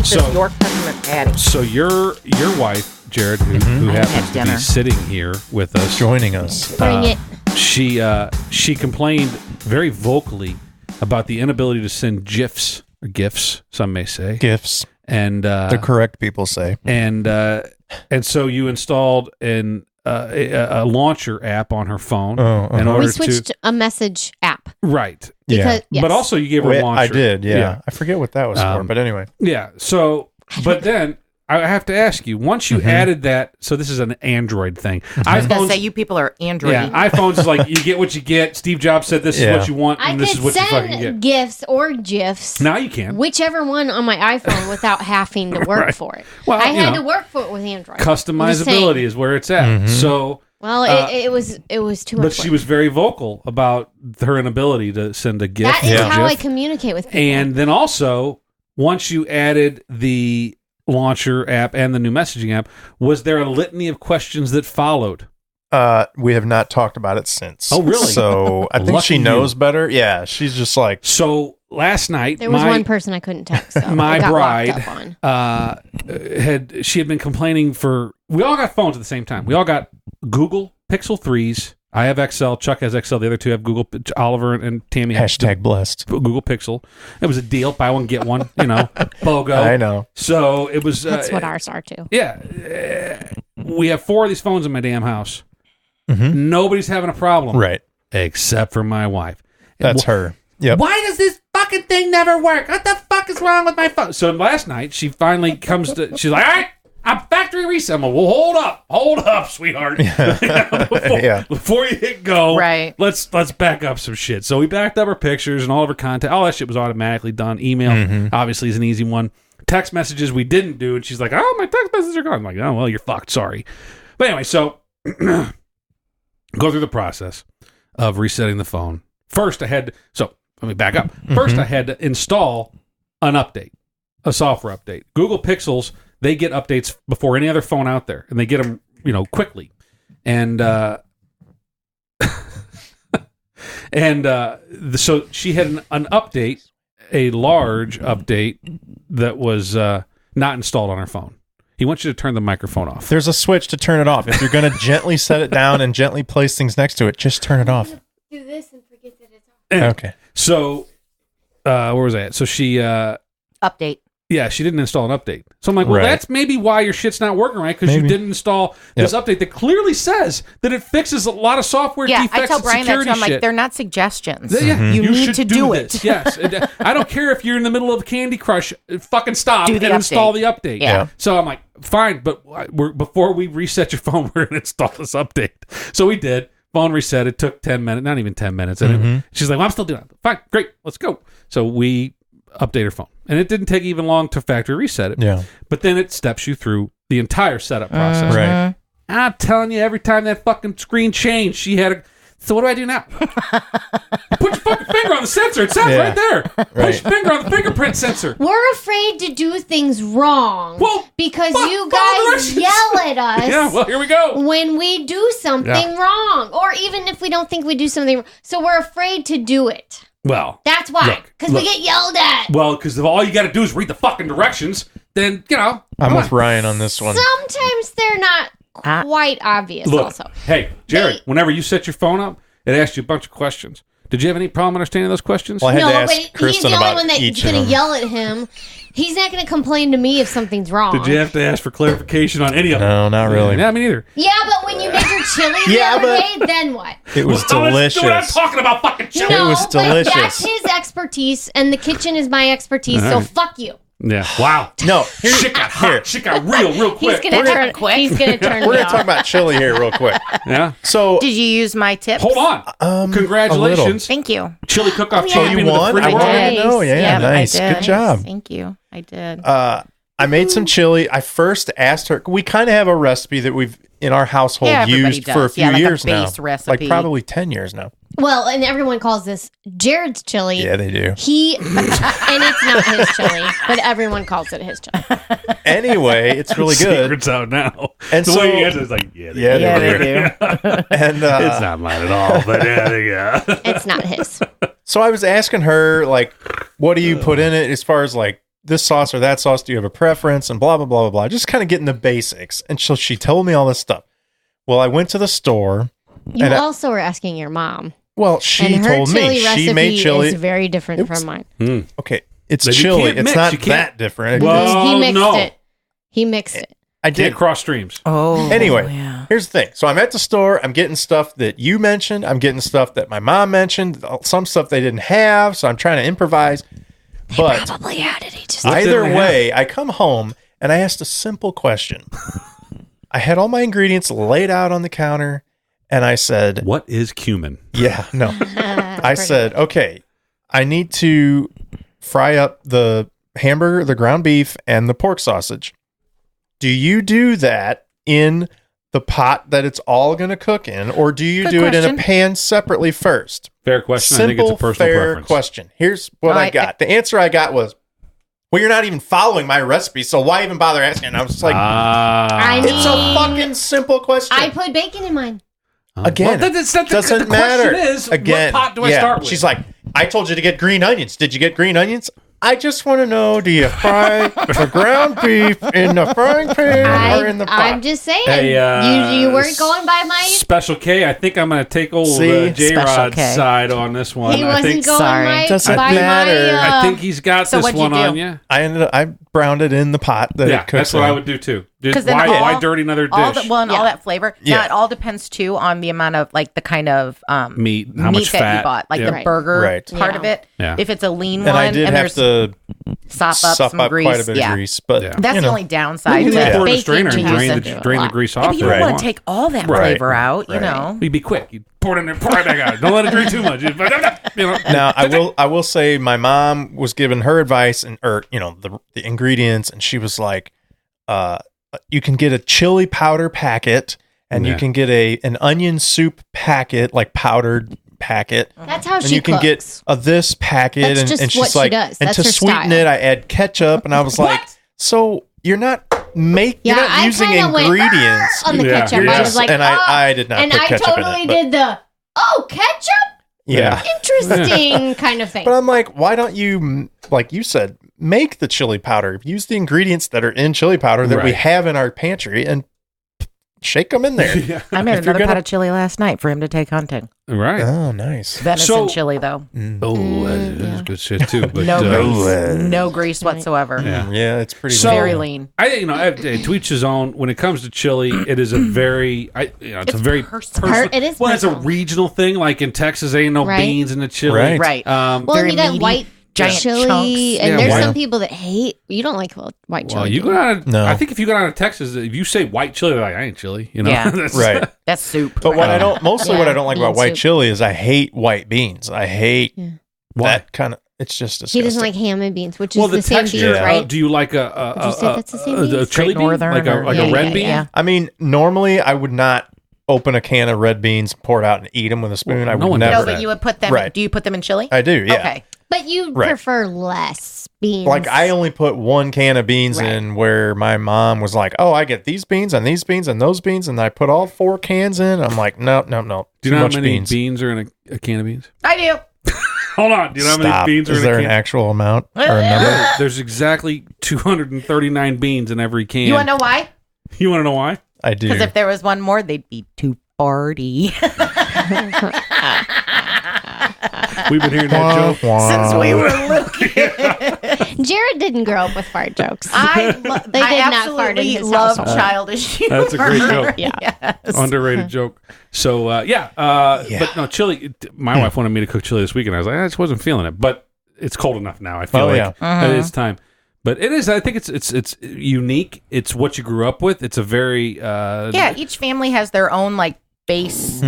this York peppermint patty. So your wife, Jared, who happens to be sitting here with us, joining us, Bring it. she complained very vocally about the inability to send GIFs or GIFs, some may say GIFs, and the correct people say, and so you installed a launcher app on her phone in order we switched a message app. Right. Because, yes. But also you gave her a launcher. I did, yeah. I forget what that was for, but anyway. Yeah. So, but then I have to ask you, once you added that, so this is an Android thing. I was going to say, you people are Android. Yeah, iPhones is like, you get what you get. Steve Jobs said this is what you want, and this is what you fucking get. I could send GIFs or GIFs. Now you can. Whichever one on my iPhone without having to work for it. Well, I had to work for it with Android. Customizability is where it's at. So... Well, it was too much But she was very vocal about her inability to send a GIF. That is how I communicate with people. And then also, once you added the launcher app and the new messaging app, was there a litany of questions that followed? We have not talked about it since. Oh, really? So I think she knows better. Yeah, she's just like... So last night... There was one person I couldn't text, so my I got bride locked up on. she had been complaining for... We all got phones at the same time. We all got Google Pixel 3s. I have XL. Chuck has XL. The other two have Google. Oliver and Tammy have blessed. Google Pixel. It was a deal. Buy one, get one. BOGO. I know. So it was... That's what ours are, too. Yeah. We have 4 of these phones in my damn house. Nobody's having a problem. Right. Except for my wife. That's her. Yep. Why does this fucking thing never work? What the fuck is wrong with my phone? So last night, she finally comes to... She's like, all right, I'm factory reset. I'm like, well, hold up, sweetheart. Before you hit go, let's back up some shit. So we backed up her pictures and all of her content. All that shit was automatically done. Email, obviously, is an easy one. Text messages we didn't do, and she's like, oh, my text messages are gone. I'm like, oh, well, you're fucked. Sorry. But anyway, so go through the process of resetting the phone. First, let me back up. First, I had to install an update, a software update. Google Pixels, they get updates before any other phone out there, and they get them, quickly. And so she had an update, a large update that was not installed on her phone. He wants you to turn the microphone off. There's a switch to turn it off. If you're going to gently set it down and gently place things next to it, just turn it off. Do this and forget that it's off. Okay. So, where was I at? So she... update. Yeah, she didn't install an update. So I'm like, well, that's maybe why your shit's not working right, because you didn't install this update that clearly says that it fixes a lot of software defects I tell Brian and security that too. I'm shit. like, they're not suggestions. You need to do it. This. Yes. I don't care if you're in the middle of Candy Crush. Fucking stop and install the update. Yeah. So I'm like, fine, but before we reset your phone, we're going to install this update. So we did. Phone reset. It took 10 minutes, not even 10 minutes. And she's like, well, I'm still doing it. Fine, great, let's go. So we update her phone. And it didn't take even long to factory reset it. Yeah. But then it steps you through the entire setup process. Right. I'm telling you, every time that fucking screen changed, she had so what do I do now? Put your fucking finger on the sensor. It says right there. Put your finger on the fingerprint sensor. We're afraid to do things wrong because you follow guys yell at us. Yeah, well, here we go. When we do something wrong, or even if we don't think we do something wrong. So we're afraid to do it. Well, that's why, because we get yelled at. Well, because if all you got to do is read the fucking directions, then, I'm with Ryan on this one. Sometimes they're not quite obvious. Look, also, hey, Jared, whenever you set your phone up, it asks you a bunch of questions. Did you have any problem understanding those questions? Well, I had to ask but Kristen he's the only about one that's going to yell at him. He's not going to complain to me if something's wrong. Did you have to ask for clarification on any of them? No, not really. Yeah, me neither. Yeah, but when you made your chili the other day, then what? It was delicious. I'm talking about fucking chili. No, it was delicious. But that's his expertise, and the kitchen is my expertise, so fuck you. Yeah. Wow. No. Shit got hot. Shit got real quick. He's going to turn quick. He's going to turn We're going to talk about chili here real quick. Yeah. So, did you use my tips? Hold on. Congratulations. Thank you. Chili cook-off champion. You won? I did. Oh, yeah, nice. Good job. Thank you. I did. I made some chili. I first asked her. We kind of have a recipe that we've in our household used for a few years now, like probably 10 years now. Well, and everyone calls this Jared's chili. Yeah, they do. And it's not his chili, but everyone calls it his chili. Anyway, it's really good. Secret's out now. And the way you answer is like, they do. And it's not mine at all, but it's not his. So I was asking her, like, what do you put in it as far as like this sauce or that sauce? Do you have a preference? And blah, blah, blah, blah, blah. Just kind of getting the basics. And so she told me all this stuff. Well, I went to the store. You also were asking your mom. Well, she told me she made chili. It's very different from mine. Okay. It's chili. It's not that different. Well, he mixed it. He mixed it. I did. Can't cross streams. Oh. Anyway, here's the thing. So I'm at the store. I'm getting stuff that you mentioned. I'm getting stuff that my mom mentioned. Some stuff they didn't have. So I'm trying to improvise. But probably had it. Either way, I come home and I asked a simple question. I had all my ingredients laid out on the counter. And I said, what is cumin? Yeah, no. I said, okay, I need to fry up the hamburger, the ground beef, and the pork sausage. Do you do that in the pot that it's all going to cook in, or do you do it in a pan separately first? Fair question. Simple, I think it's a personal fair preference. question. Here's what I got. The answer I got was, well, you're not even following my recipe, so why even bother asking? And I was like, it's a fucking simple question. I put bacon in mine. Again, well, doesn't matter. The question is, what pot do I start with? She's like, I told you to get green onions. Did you get green onions? I just want to know, do you fry the ground beef in the frying pan or in the pot? I'm just saying. Hey, you weren't going by my... Special K, I think I'm going to take old J-Rod's side on this one. He wasn't going by matter. I think he's got this one on you. I browned it in that it cooks that's what I would do too. Because why dirty another dish? All that flavor. Now it all depends too on the amount of the kind of meat, how much that fat you bought, the burger part of it. Yeah. If it's a lean one, and I did have to sop up some grease. Quite a bit of grease, but that's the only downside. You can pour it in a strainer and drain the grease off. If you don't want to take all that flavor out, you know, you'd be quick. You pour it in there, pour it back out. Don't let it drain too much. Now I will say my mom was giving her advice and the ingredients, and she was like, you can get a chili powder packet, and you can get an onion soup packet, like powdered packet. That's how she cooks. And you can get this packet, and she's like, and to sweeten it, I add ketchup, and I was like, so you're not you're not using ingredients on the ketchup. I was like, and I did not. And put I ketchup totally in it, did the ketchup. Yeah, interesting kind of thing. But I'm like, why don't you, like you said, make the chili powder? Use the ingredients that are in chili powder that we have in our pantry and shake them in there. I made another pot of chili last night for him to take hunting. Right. Oh, nice. Venison chili, though. That's good shit, too. But, no grease whatsoever. Yeah, it's pretty very lean. To each his own. When it comes to chili, it is a very, it's a very personal. It is well, it's a regional thing. Like in Texas, ain't no beans in the chili. Right. Well, you got white giant chili, chunks. And there's some people that hate. You don't like white chili. Well, you go down. I think if you go down to Texas, if you say white chili, they're like, I ain't chili. You know, right? That's soup. But what I don't what I don't like about white chili is I hate white beans. I hate that kind of. It's just disgusting. He doesn't like ham and beans, which is the same bean, right? Do you like a chili bean, like a red bean? Yeah. I mean, normally I would not open a can of red beans, pour it out, and eat them with a spoon. I would never. No, but you would put them. Do you put them in chili? I do. Yeah. Okay. But you prefer less beans. Like I only put one can of beans in where my mom was like, "Oh, I get these beans and these beans and those beans," and I put all 4 cans in. I'm like, no. Do you know how many beans are in a can of beans? I do. Hold on. Do you know how many beans are in a can? Is there an actual amount or a number? There's exactly 239 beans in every can. You want to know why? You want to know why? I do. Because if there was one more, they'd be 240. We've been hearing that joke since we were little kids. Jared didn't grow up with fart jokes. They did not fart in his love household. childish humor. That's a great joke. Yes. Underrated joke. So, but no, chili. My wife wanted me to cook chili this weekend. I was like, I just wasn't feeling it. But it's cold enough now. I feel it's time. But it is. I think it's unique. It's what you grew up with. It's a very each family has their own base,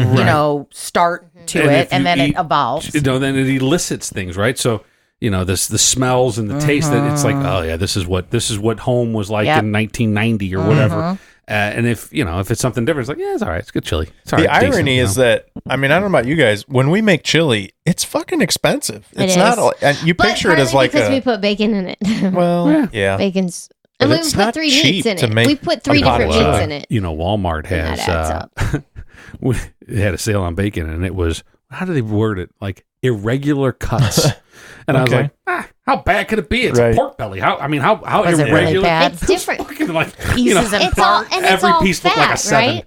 start to it, and then it evolves. Then it elicits things, right? So the smells and the taste that it's like, oh yeah, this is what home was like in 1990 or whatever. And if it's something different, it's like, it's all right. It's good chili. It's all the right, irony decent, is that, I mean, I don't know about you guys. When we make chili, it's fucking expensive. It's not. And you picture it as like because we put bacon in it. Well, yeah. Bacon's. And we put 3 meats in it. We put 3 different meats in it. Walmart has. It had a sale on bacon, and it was how do they word it? Like irregular cuts. And I was like, how bad could it be? It's a pork belly. How Was it irregular? really bad? It's different. Fucking like Pieces and parts. every piece looked like a 7.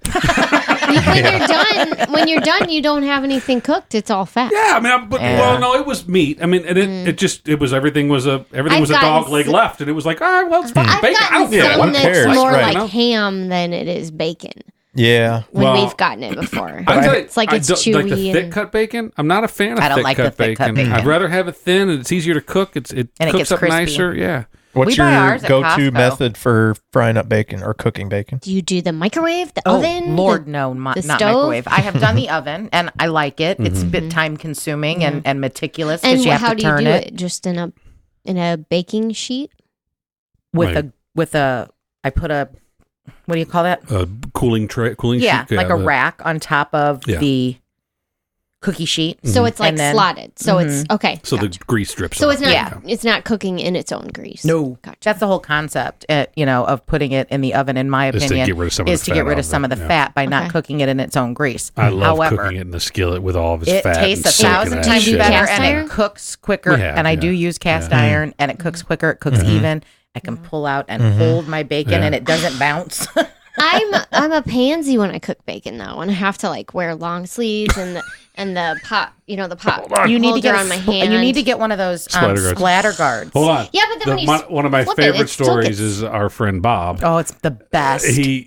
Right? When you're done, you don't have anything cooked. It's all fat. Yeah, I mean, well, no, it was meat. I mean, and it was everything was a dog leg left, and it was like, well, it's fucking bacon. I don't care. Some that's more right. like ham than it is bacon. Yeah. When we've gotten it before. It's like it's chewy. Like the thick cut bacon, I'm not a fan of thick cut bacon. I'd rather have it thin, and it's easier to cook. It cooks up crispy. Nicer. Yeah. What's your go-to Costco. method for frying up bacon or cooking bacon? Do you do the microwave, the oven? Lord, no, not stove? microwave. I have done the oven, and I like it. It's a bit time consuming and meticulous And because you have how to do you turn do it it? Just in a baking sheet? with a. I put a. What do you call that? A cooling sheet. Like a rack on top of the cookie sheet. So it's like then- slotted. So it's okay. So gotcha. the grease drips. So off. it's not it's not cooking in its own grease. No, Gotcha. that's the whole concept. Of putting it in the oven, in my Is to opinion, get rid of some of the fat fat by not cooking it in its own grease. I love However, cooking it in the skillet with all of its it fat. tastes and 1,000 soaking that times shit. better, Cast and iron? it cooks quicker. Yeah, and I do use cast iron, and it cooks quicker. It cooks even. I can pull out and hold my bacon, and it doesn't bounce. I'm a pansy when I cook bacon though, and I have to like wear long sleeves and the pot, the pot. You need to get on my hand. You need to get one of those splatter guards. Hold on. Yeah, but then when you one of my flip it, favorite it still stories gets- is our friend Bob. Oh, it's the best. You're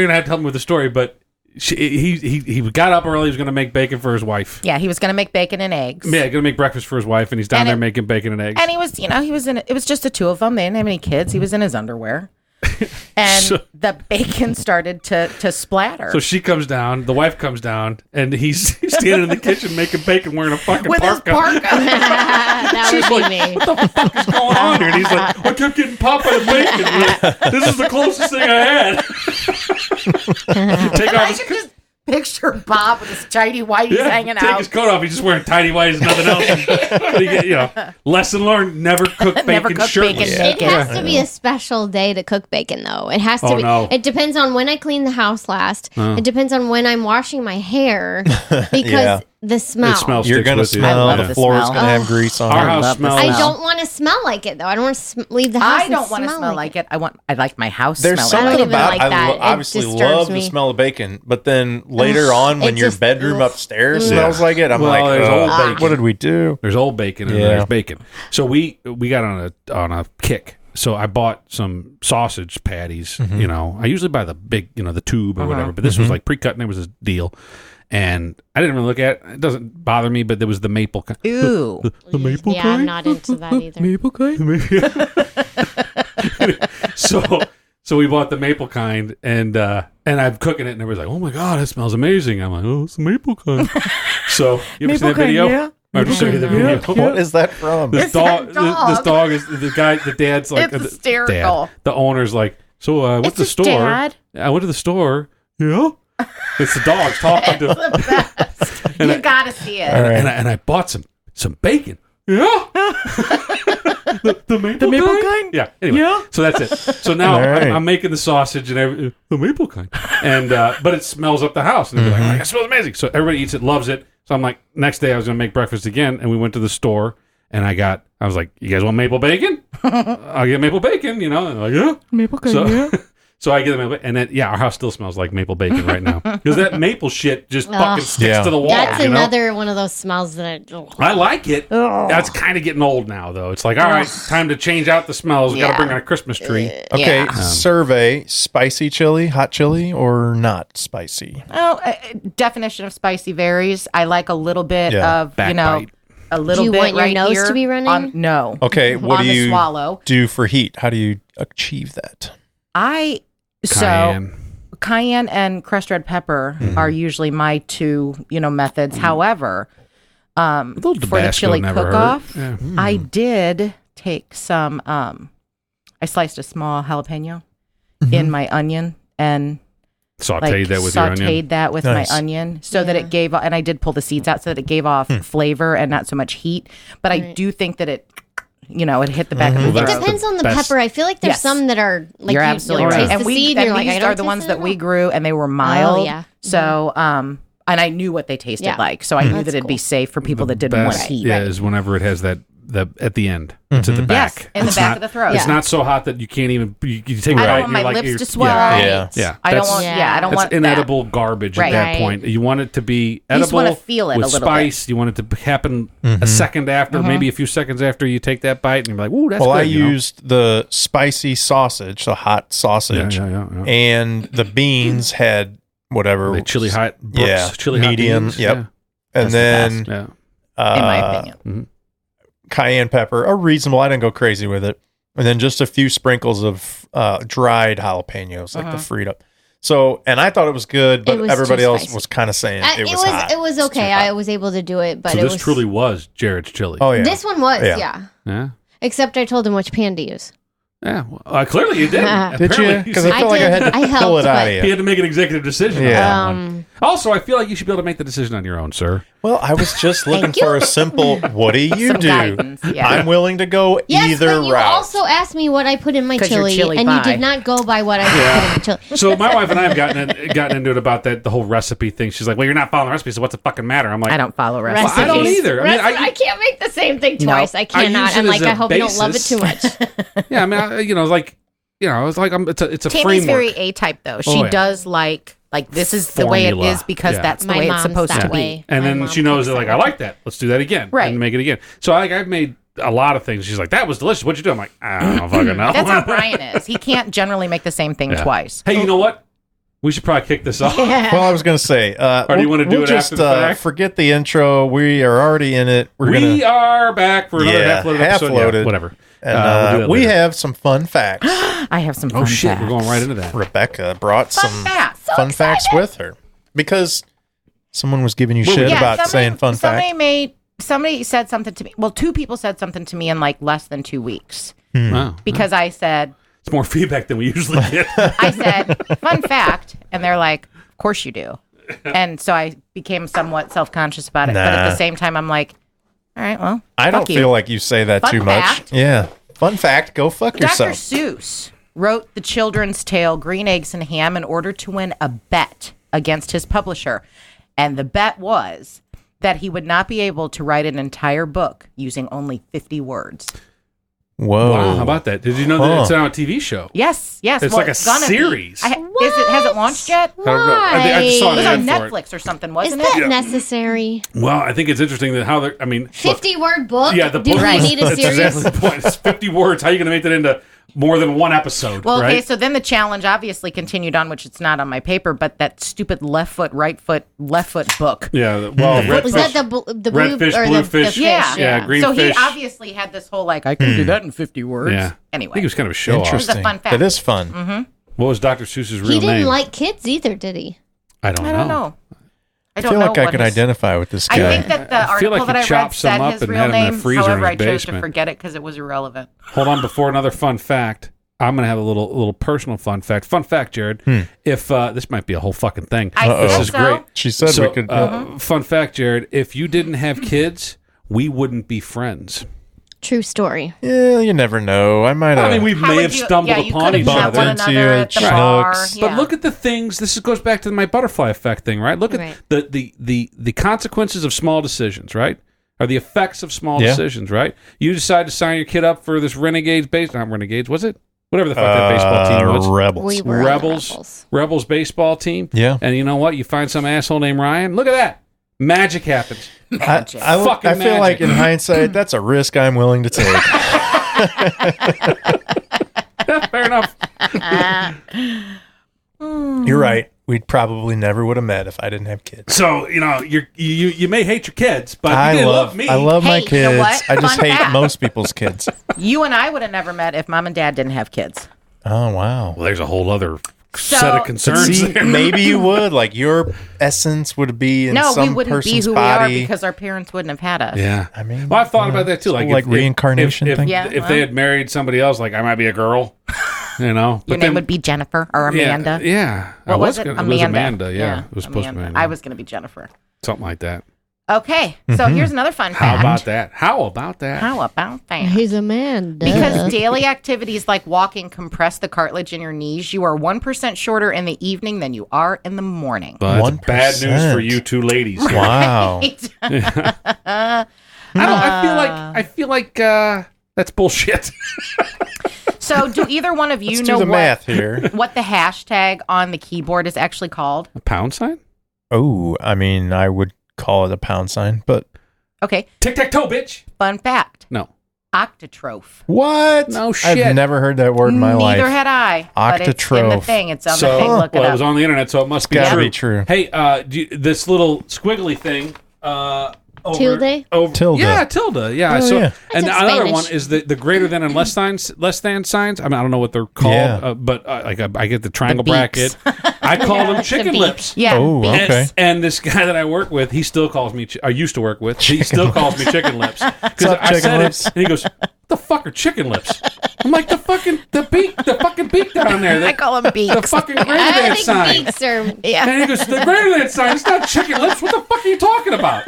gonna have to help me with the story, but he got up early. He was gonna make bacon for his wife. Yeah, he was going to make bacon and eggs. Yeah, gonna make breakfast for his wife, and he's down there making bacon and eggs. And he was, it was just the two of them. They didn't have any kids. He was in his underwear. And the bacon started to splatter. So she comes down, the wife comes down, and he's standing in the kitchen making bacon wearing a fucking with his parka. parka. that She's would like, be me. what the fuck is going on here? And he's like, I kept getting Popeye bacon. This is the closest thing I had. Take off I his can just picture Bob with his tidy whities hanging take out. his coat off. He's just wearing tidy whities and nothing else. Lesson learned: never cook bacon Never cook shirtless. bacon. It has to be a special day to cook bacon, though. It has to be. No. It depends on when I clean the house last. It depends on when I'm washing my hair because the smell. It smells. You're going to smell. love The the floor's smell. going to have grease on Our it. house love the smells. I smell. don't want to smell like it though. I don't want to leave the house. I don't want to smell like it. I like my house There's smelling something like I don't even about like that. It obviously disturbs love the me. smell of bacon, but then later on when it your just- bedroom ugh. upstairs smells like it, I'm Well, there's old like, bacon. what did we do? There's old bacon and there's bacon. So we got on a kick. So I bought some sausage patties. I usually buy the big, the tube or whatever. But this was like pre-cut, and it was a deal. And I didn't really look at it. It doesn't bother me, but there was the maple kind. Ew. The maple Yeah, kind? I'm not into that either. Maple kind? So we bought the maple kind, and I'm cooking it, and everybody's like, "Oh my god, it smells amazing!" I'm like, "Oh, it's the maple kind." So you ever seen that video? yeah. I'll just show you the video. What is that from? This It's dog, that dog. this dog is the guy. The dad's like, It's hysterical. The owner's like, so I went It's to the his store. dad. I went to the store. Yeah, it's the dog's talking to. The best. And You I- gotta see it. And I bought some bacon. Yeah. the maple kind? Yeah. Anyway, Yeah. so that's it. So now All right. I'm making the sausage and the maple kind, and but it smells up the house, and they're like, "It smells amazing." So everybody eats it, loves it. So I'm like, next day I was gonna make breakfast again, and we went to the store, and I was like, "You guys want maple bacon? I'll get maple bacon." And they're like, "Yeah, Maple so, so I get the maple, and then our house still smells like maple bacon right now because that maple shit just fucking sticks Yeah. to the wall. That's you know? another one of those smells that I like it. That's kind of getting old now, though. It's like, all right, time to change out the smells. We got to Yeah. bring on a Christmas tree. Okay, Yeah. survey: spicy chili, hot chili, or not spicy? Oh, definition of spicy varies. I like a little bit of, Backbite. a little Do you bit want your right nose here to be running? on- no. Okay, what on do the you swallow. do for heat? How do you achieve that? Cayenne. So and crushed red pepper are usually my two, methods. However, A little for the Tabasco chili never cook-off, hurt. Yeah. I did take some. I sliced a small jalapeno in my onion and Sauteed that with your onion. sauteed that with Nice. my onion so that it gave, and I did pull the seeds out so that it gave off flavor and not so much heat. But I do think that it, it hit the back of the Well, It throat. depends on the best. pepper. I feel like there's Yes. some that are like You're you absolutely taste right. the And seed and you're like, I these don't are the taste ones it that at we all. grew, and they were mild. yeah. So, and I knew what they tasted Yeah. like, so I knew That's that it'd be cool. safe for people that didn't want Best, heat. yeah, is whenever it has the at the end. It's at the back. Yes, in the It's back not- of the throat. It's Yeah. not so hot that you can't even. You take a I bite don't and want my you're like, lips you're- to swell. Yeah. Yeah, I don't that's- want. Yeah, I don't That's want that. inedible garbage Right. at that Right. point. You want it to be You edible. just wanna feel it with a little spice. You want it to happen a second after, maybe a few seconds after you take that bite, and you're like, "Ooh, that's Well, good." I you know? used the spicy sausage, so hot sausage, Yeah. and the beans had whatever. The chili hot, Brooks, Yeah, chili hot medium, beans. yep. And then Yeah. in my opinion. cayenne pepper, a reasonable. I didn't go crazy with it, and then just a few sprinkles of dried jalapenos, like the freed up. So, and I thought it was good, but It was everybody too else spicy. was kind of saying it was hot. It was It's okay. too hot. I was able to do it, but So it this was truly was Jared's chili. Oh yeah, This one was, Yeah. yeah. Yeah. Except I told him which pan to use. Yeah. Well, clearly you did. Did you? Apparently Because I I felt like I did. had to I pull helped, it out but- of He you. had to make an executive decision. on Yeah. that one. Also, I feel like you should be able to make the decision on your own, sir. Well, I was just looking Thank you. for a simple. What do you Some do? guidance, yeah. I'm willing to go Yes, either but you route. also asked me what I put in my 'Cause you're chili, chili and pie. you did not go by what I put in my chili. So my wife and I have gotten into it about the whole recipe thing. She's like, "Well, you're not following the recipe, so what's the fucking matter?" I'm like, I don't follow Well, recipes. I don't either. I mean, I can't make the same thing twice. I I cannot. use it I'm like, as a I hope you don't love it basis. too much. Yeah, I mean, it's like it's a Tammy's framework. very A-type though. She yeah. does like this is the way it Formula. is because Yeah. that's the My way it's mom's supposed that to way. be. And My then mom she knows thinks that, like, that I way. like that. Let's do that again. Right. And make it again. So I've made a lot of things. She's like, that was delicious. What'd you do? I'm like, I don't fucking know. That's how Brian is. He can't generally make the same thing Yeah. twice. Hey, you know what? We should probably kick this off. Well, I was going to say, Or do you wanna do we'll it just after the fact? forget the intro. We are already in it. We're We gonna are back for another Yeah, half-loaded episode. half-loaded. Yeah, whatever. and We'll do that we later. have some fun facts. I have some fun Oh, shit. facts. We're going right into that. Rebecca brought Fun some facts. fun facts with her because someone was giving you shit Yeah, about saying fun somebody fact. somebody said something to me. Well, two people said something to me in like less than 2 weeks Wow. because I said It's more feedback than we usually get. I said fun fact, and they're like, "Of course you do." And so I became somewhat self-conscious about it, but at Nah. the same time, I'm like, "All right, well, I don't fuck you." feel like you say that Fun too fact. much. Yeah. Fun fact, go fuck Dr. yourself. Seuss wrote the children's tale Green Eggs and Ham in order to win a bet against his publisher. And the bet was that he would not be able to write an entire book using only 50 words. Whoa. Wow, how about that? Did you know that it's now a TV show? Yes. It's well, like a gonna be. series. Has it launched yet? I don't know. I just saw It an was ad on for it. Netflix or something, Is wasn't that it? necessary? Well, I think it's interesting that how they're, I mean, look, 50-word book? yeah, the Do book we was- need a that's series? exactly the point. It's 50 words. How are you going to make that into more than one episode, Well, okay, right? so then the challenge obviously continued on, which it's not on my paper, but that stupid left foot, left foot book. Yeah, well, red Was fish. that the Red blue fish, or blue the fish. fish? Yeah, green so fish. he obviously had this whole like, I can do that in 50 words. Yeah. I Anyway, think it was kind of a show off. Interesting. fun fact. That is fun. What was Dr. Seuss's real He didn't name? like kids either, did he? I don't I don't know. I don't feel know like I what could his- identify with this guy. I think that the I feel article like that he I read chopped some said up his and real had him in a name. freezer in However, his I chose to basement. forget it because it was irrelevant. Hold on, before another fun fact, I'm going to have a little personal fun fact. Fun fact, Jared. If this might be a whole fucking thing. I Uh-oh. think This is so. great. She said So, we could. fun fact, Jared. If you didn't have kids, we wouldn't be friends. True story. Yeah, you never know. I might have. I mean, we How may would have you- stumbled yeah, you upon could each have met one other. Bumped into another you at the at bar. Schnucks. Yeah. But look at the things. This goes back to my butterfly effect thing, right? Look at Right. the consequences of small decisions, right? Or the effects of small Yeah. decisions, right? You decide to sign your kid up for this Renegades base, not Renegades, was it? Whatever the fuck that baseball team was. Rebels. We were on the Rebels. Rebels baseball team. Yeah. And you know what? You find some asshole named Ryan. Look at that. Magic happens. I Fucking feel magic. like in hindsight, that's a risk I'm willing to take. Fair enough. You're right. We probably never would have met if I didn't have kids. So you may hate your kids, but you didn't love me. I love my Hey, you know kids. what? I just Fun hate fact. most people's kids. You and I would have never met if mom and dad didn't have kids. Oh wow. Well, there's a whole other So- set of But concerns see, there. maybe you would. Like your essence would be in No, some we wouldn't be person's who body. we are because our parents wouldn't have had us. Yeah, I mean, well, I've thought yeah, about that too. it's Like, like if, reincarnation if, thing. Yeah, if well. they had married somebody else, like I might be a girl, you know. Your name would be Jennifer or Amanda. Yeah. What was it? It was Amanda. Yeah, Yeah, it was supposed to be Amanda. I was going to be Jennifer. Something like that. Okay, so here's another fun How fact. about that? How about that? How about that? He's a man. Duh. Because daily activities like walking compress the cartilage in your knees, you are 1% shorter in the evening than you are in the morning. Well, that's bad 1%. news for you two ladies. Wow. I feel like that's bullshit. So, do either one of you Let's know do the math here. what the hashtag on the keyboard is actually called? A pound sign? Oh, I mean, I would call it a pound sign, but Okay, Tic-tac-toe, bitch. fun fact. No. Octotroph. what? No shit. I've never heard that word in my life. Neither had I. But it's in the Octotroph. thing. It's on So, the thing. Look well, it it up. was on the internet, so it must be Gotta true. be true. Hey, this little squiggly thing. Tilde? Tilde. Yeah, tilde. Yeah. Oh, so, yeah. and the That's in other Spanish. one is the greater than and less than signs. I mean, I don't know what they're called, Yeah. but like I get the triangle beeps. bracket. I call them chicken The lips. beeps. Yeah. Oh, beeps. okay. And this guy that I work with, he still calls me. I used to work with. He still calls me chicken lips because up, I chicken said lips? it, and he goes, "What the fuck are chicken lips?" I'm like, the fucking beak down there. I call them beaks. The fucking greater I than think sign. beaks are. Yeah. And he goes, the greater than sign, it's not chicken lips. What the fuck are you talking about?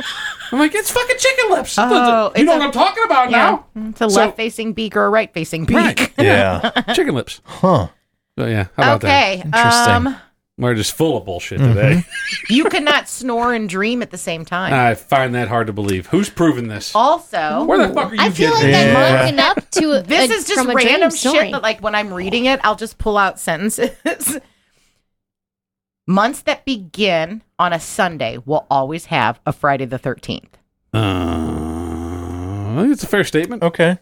I'm like, it's fucking chicken lips. Oh, you know it's what I'm talking about Yeah. now? It's a So- left-facing beak or a right-facing beak. Right. Yeah. Chicken lips. Huh. So, yeah, how about that? Okay. Interesting. We're just full of bullshit today. You cannot snore and dream at the same time. I find that hard to believe. Who's proven this? Also, Where the fuck are you I feel like getting this? I'm woken up to this is just from a dream random story. shit that, like, when I'm reading it, I'll just pull out sentences. Months that begin on a Sunday will always have a Friday the 13th. I think it's a fair statement. Okay.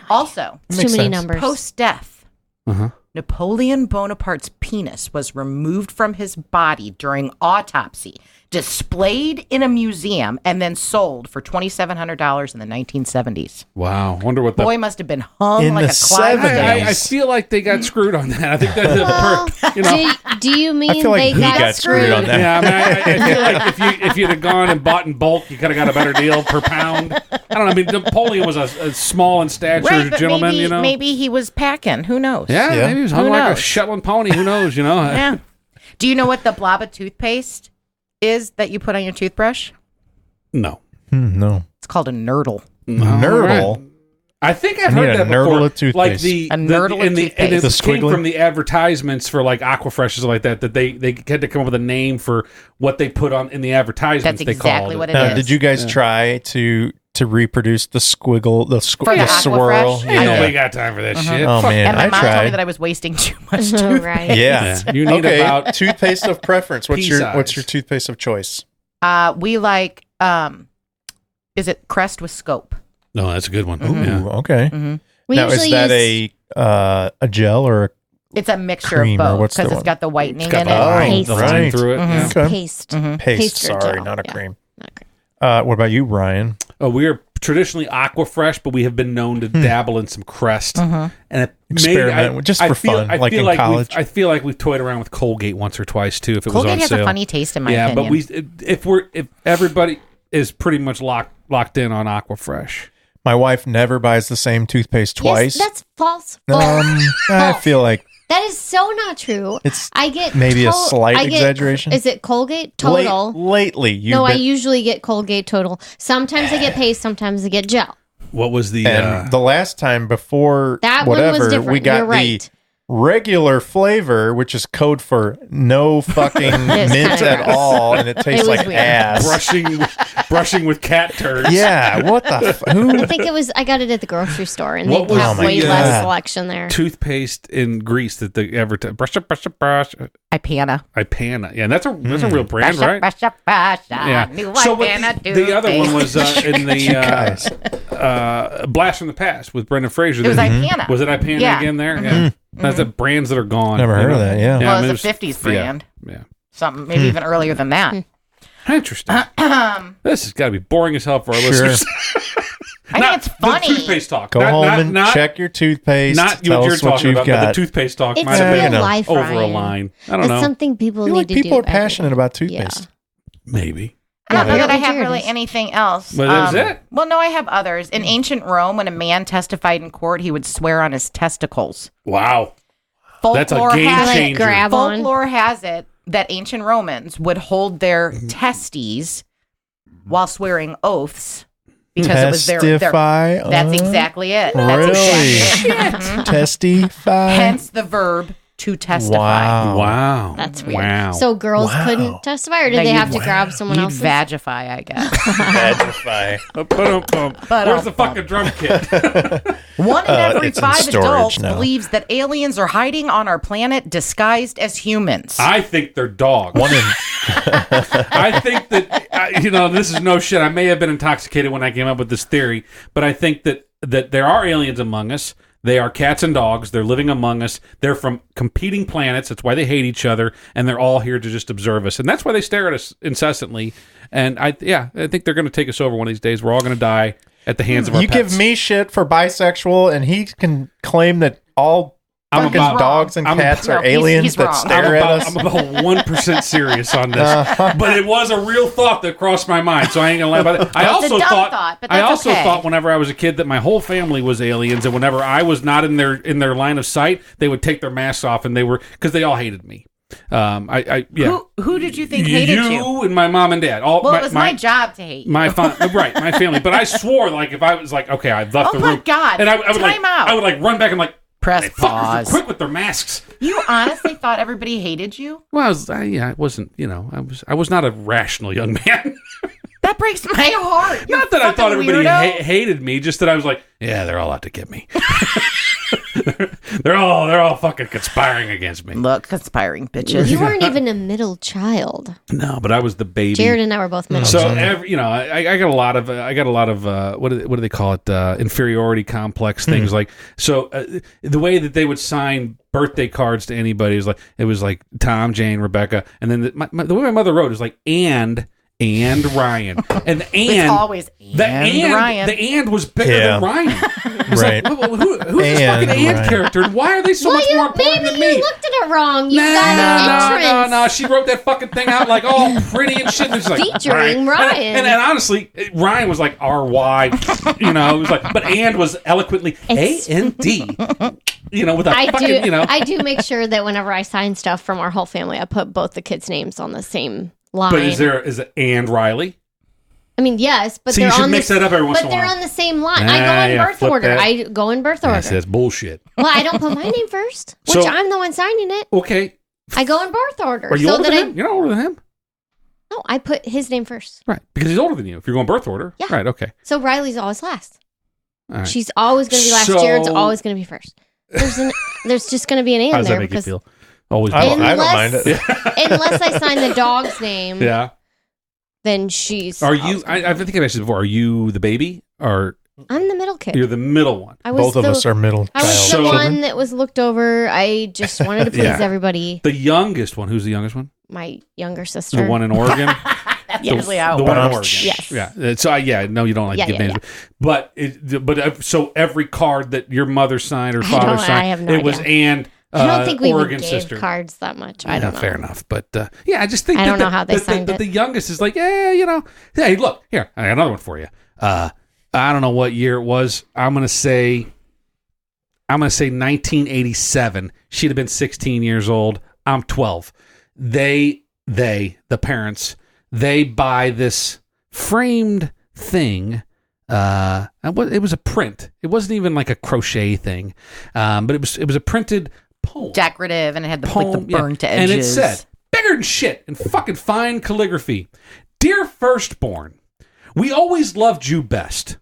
Also, It's Makes too many sense. numbers. post-death, Uh-huh. Napoleon Bonaparte's penis was removed from his body during autopsy, displayed in a museum, and then sold for $2,700 in the 1970s. Wow. Wonder what the... Boy must have been hung In like the a Clydesdale. I feel like they got screwed on that. I think that's Well, the perk. You know? do you mean I feel like they he got screwed on that. Yeah, I mean, I feel like if you'd have gone and bought in bulk, you could have got a better deal per pound. I don't know. I mean, Napoleon was a small in stature Right, but gentleman, maybe, you know? maybe he was packing. Who knows? Yeah, Yeah. maybe he was hung Who like a knows? Shetland pony. Who knows, you know? Yeah. Do you know what the blob of toothpaste is that you put on your toothbrush? No. No. It's called a nurdle. Nurdle. I think I've I need heard a that nurdle before. of toothpaste. Like the A nurdle of and toothpaste. and it The came squiggly? from the advertisements for like Aquafresh or something like that. That they had to come up with a name for what they put on in the advertisements. That's they exactly called what it Now, is. did you guys try to reproduce the squiggle, the For the the swirl? Aquafresh? Ain't nobody got time for that shit. Oh Fuck man, And my I mom told me tried. that I was wasting too much toothpaste. Right. Yeah. Yeah. You need okay. about Toothpaste of preference. What's your pea-size. toothpaste of choice? We like, is it Crest with Scope? No, that's a good one. Mhm. Yeah. Ooh, okay. Mm-hmm. We now is usually that use a gel or a It's a mixture Cream, of or both what's the because it's one? got the whitening It's got in the it. line, Paste. the line Right. through it. Mhm. Yeah. okay. paste. Mhm. paste? Paste or Sorry, gel, not a yeah. cream. Not cream. What about you, Ryan? We are traditionally Aquafresh, but we have been known to dabble in some Crest. Mhm. And it Experiment made, just for fun, like in college. I feel like we've toyed around with Colgate once or twice too. If it was Colgate on has sale, a funny taste in my yeah. opinion. But if everybody is pretty much locked in on Aquafresh. My wife never buys the same toothpaste twice. Yes, that's false. False. I False. feel like That is so not true. it's I get maybe a slight I get- exaggeration. Is it Colgate Total? Lately, you've No, I been, usually get Colgate Total. Sometimes I get paste. Sometimes I get gel. What was the? and the last time before That one was whatever, different. we got You're right. the regular flavor, which is code for no fucking It's mint kinda at gross. all, and it tastes was like weird. ass. brushing with cat turds. Yeah, what the? Who? I think it was. I got it at the grocery store, and What they was have the, way God. less selection there. Toothpaste in Greece that they advertise. Brush up. Ipana. Ipana. Yeah, that's a real brand, right? Brush up, Yeah. New So what Ipana the other one toothpaste. was in the guys. Blast from the Past with Brendan Fraser. It was Then- Ipana. Was it Ipana Yeah. again there? Yeah. That's the brands that are gone. Never you heard of know? that, yeah. Well, I mean, it was a 50s brand. Yeah. Something maybe even earlier than that. Interesting. This has got to be boring as hell for our Sure. listeners. I think it's funny. The toothpaste talk. Go not, home not, and not, check your toothpaste. Not tell what you're us what talking you've about, but got. the toothpaste talk It's might have real been you know, life, over Ryan. a line. I don't It's know. something people I feel need like to people do are passionate every about day. toothpaste. Maybe. I don't know Yeah. that I have Here it really is. anything else. But that was it? Well, no, I have others. In ancient Rome, when a man testified in court, he would swear on his testicles. Wow. That's a Folklore game has it- changer. Grab on. Folklore has it that ancient Romans would hold their testes while swearing oaths because it was their Testify. that's exactly it. Really? That's exactly it. Testify. Hence the verb to testify. Wow. That's weird. Wow. So girls couldn't testify, or did No, they you'd- have to grab someone You'd else's? vagify, I guess. Testify. Where's the fucking drum kit? One in every it's in 5 storage adults now. believes that aliens are hiding on our planet disguised as humans. I think they're dogs. One in I think that, this is no shit. I may have been intoxicated when I came up with this theory, but I think that there are aliens among us. They are cats and dogs. They're living among us. They're from competing planets. That's why they hate each other, and they're all here to just observe us. And that's why they stare at us incessantly. And I think they're going to take us over one of these days. We're all going to die at the hands of our You pets. give me shit for bisexual, and he can claim that all I'm fucking about- dogs and cats No, are he's aliens that wrong. stare at us. I'm about 1% serious on this, but it was a real thought that crossed my mind, so I ain't gonna lie about it. I It's a also dumb thought, thought, but I that's also okay. thought whenever I was a kid that my whole family was aliens, and whenever I was not in their line of sight, they would take their masks off, and they were because they all hated me. Yeah. Who did you think hated you? You and my mom and dad. Well, it was my job to hate you. my family. But I swore, like, if I was like, okay, I left Oh the my room, God. and I would Time out. I would like run back and like. Press They fuckers are pause. quick with their masks. You honestly thought everybody hated you? Well, I wasn't. I was not a rational young man. That breaks my heart. You Not that I thought fucking everybody weirdo. hated me, just that I was like, yeah, they're all out to get me. they're all fucking conspiring against me. Look, conspiring bitches. You weren't even a middle child. No, but I was the baby. Jared and I were both middle So children. I got a lot of what do they call it, inferiority complex things, like, so the way that they would sign birthday cards to anybody is like, it was like Tom, Jane, Rebecca, and then the way my mother wrote is like and Ryan, and the It's and always and Ryan. the and was bigger Yeah. than Ryan. It's Right. like, who's this And fucking and Ryan. character? And why are they so well, much more important maybe than me? you looked at it wrong. You got an entrance. No. She wrote that fucking thing out like all pretty and shit. And it's like, Featuring Ryan. And honestly, Ryan was like R-Y. It was like, but and was eloquently A-N-D. With a fucking, I do make sure that whenever I sign stuff from our whole family, I put both the kids' names on the same line. But is it and Riley? I mean, yes, but See, they're you should on mix the, that up every once but in a they're while. on the same line. Ah, I go in yeah, birth flip order. that. I go in birth order. That's bullshit. Well, I don't put my name first, which So- I'm the one signing it. Okay. I go in birth order. Are you so older that than him? You're not older than him. No, I put his name first. Right. Because he's older than you. If you're going birth order. Yeah. Right, okay. So Riley's always last. All right. She's always going to be last. So- Jared's always going to be first. There's just going to be an How and does that there make you because feel? Always I don't mind Unless- it. unless I sign the dog's name, Yeah. then she's. Are you, always gonna I think I've asked you before, are you the baby or I'm the middle kid. you're the middle one? I was Both of the, us are middle I was child So- the children. one that was looked over. I just wanted to please Yeah. everybody. The youngest one. Who's the youngest one? My younger sister. The one in Oregon? That's usually how The it one in works. Oregon. Yes. Yeah. So, no, you don't like Yeah, to give yeah, names. But so every card that your mother signed or father don't- signed, I have no it was idea. and I don't think we Oregon would give sister. cards that much. I don't know. Fair enough. But I just think I that don't know how they signed that it. the youngest is like, hey, look, here, I got another one for you. I don't know what year it was. I'm gonna say 1987. She'd have been 16 years old. I'm 12. The parents, they buy this framed thing. It was a print. It wasn't even like a crochet thing, but it was a printed poem. Decorative, and it had the, like the Poem, yeah. burnt edges. And it said, bigger than shit, in fucking fine calligraphy, "Dear firstborn, we always loved you best."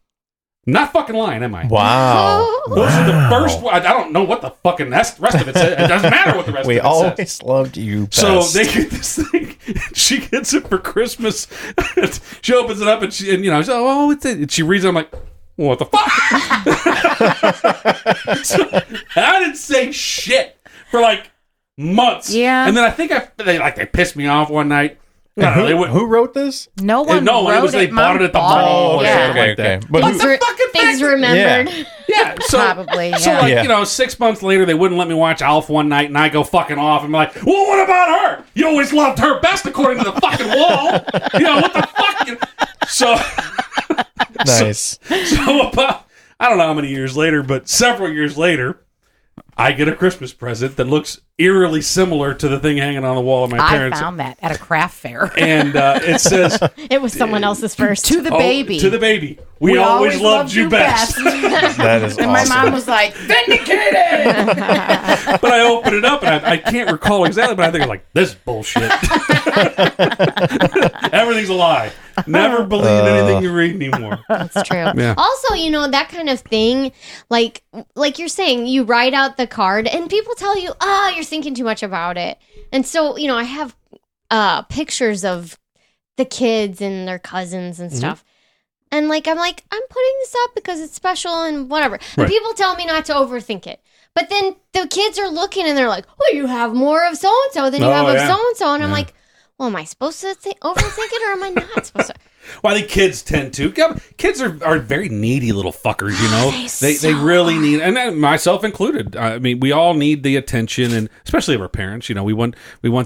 Not fucking lying, am I? Wow. Those are the first. I don't know what the fucking rest of it says. It doesn't matter what the rest We of it says. always loved you best. So they get this thing. She gets it for Christmas. She opens it up and she's oh, it's it. And she reads it. I'm like, what the fuck? So, I didn't say shit for like months. Yeah. And then I think they pissed me off one night. I don't know, they went, Who wrote this? No one no, wrote it was they bought it at the mall. Yeah. Or something like that. But Things, who, things remembered. Yeah, so Probably, So yeah. like Yeah. 6 months later, they wouldn't let me watch Alf one night, and I go fucking off. And I'm like, well, what about her? You always loved her best, according to the fucking wall. What the fuck? So nice. about I don't know how many years later, but several years later, I get a Christmas present that looks eerily similar to the thing hanging on the wall of my parents. I found that at a craft fair. And it says... It was someone else's first. To the baby. To the baby. We always loved you best. That is and awesome. my mom was like, vindicated! But I opened it up, and I can't recall exactly, but I think I was like, this is bullshit. Everything's a lie. Never believe anything you read anymore. That's true. Yeah. Also, that kind of thing, like you're saying, you write out the card and people tell you, you're thinking too much about it. And so, I have pictures of the kids and their cousins and stuff. And I'm putting this up because it's special and whatever. Right. And people tell me not to overthink it. But then the kids are looking and they're like, you have more of so-and-so than you have of so-and-so. And I'm like, well, am I supposed to overthink it or am I not supposed to? Well, I think kids tend to. Kids are very needy little fuckers, They really need, and myself included. I mean, we all need the attention, and especially of our parents. We want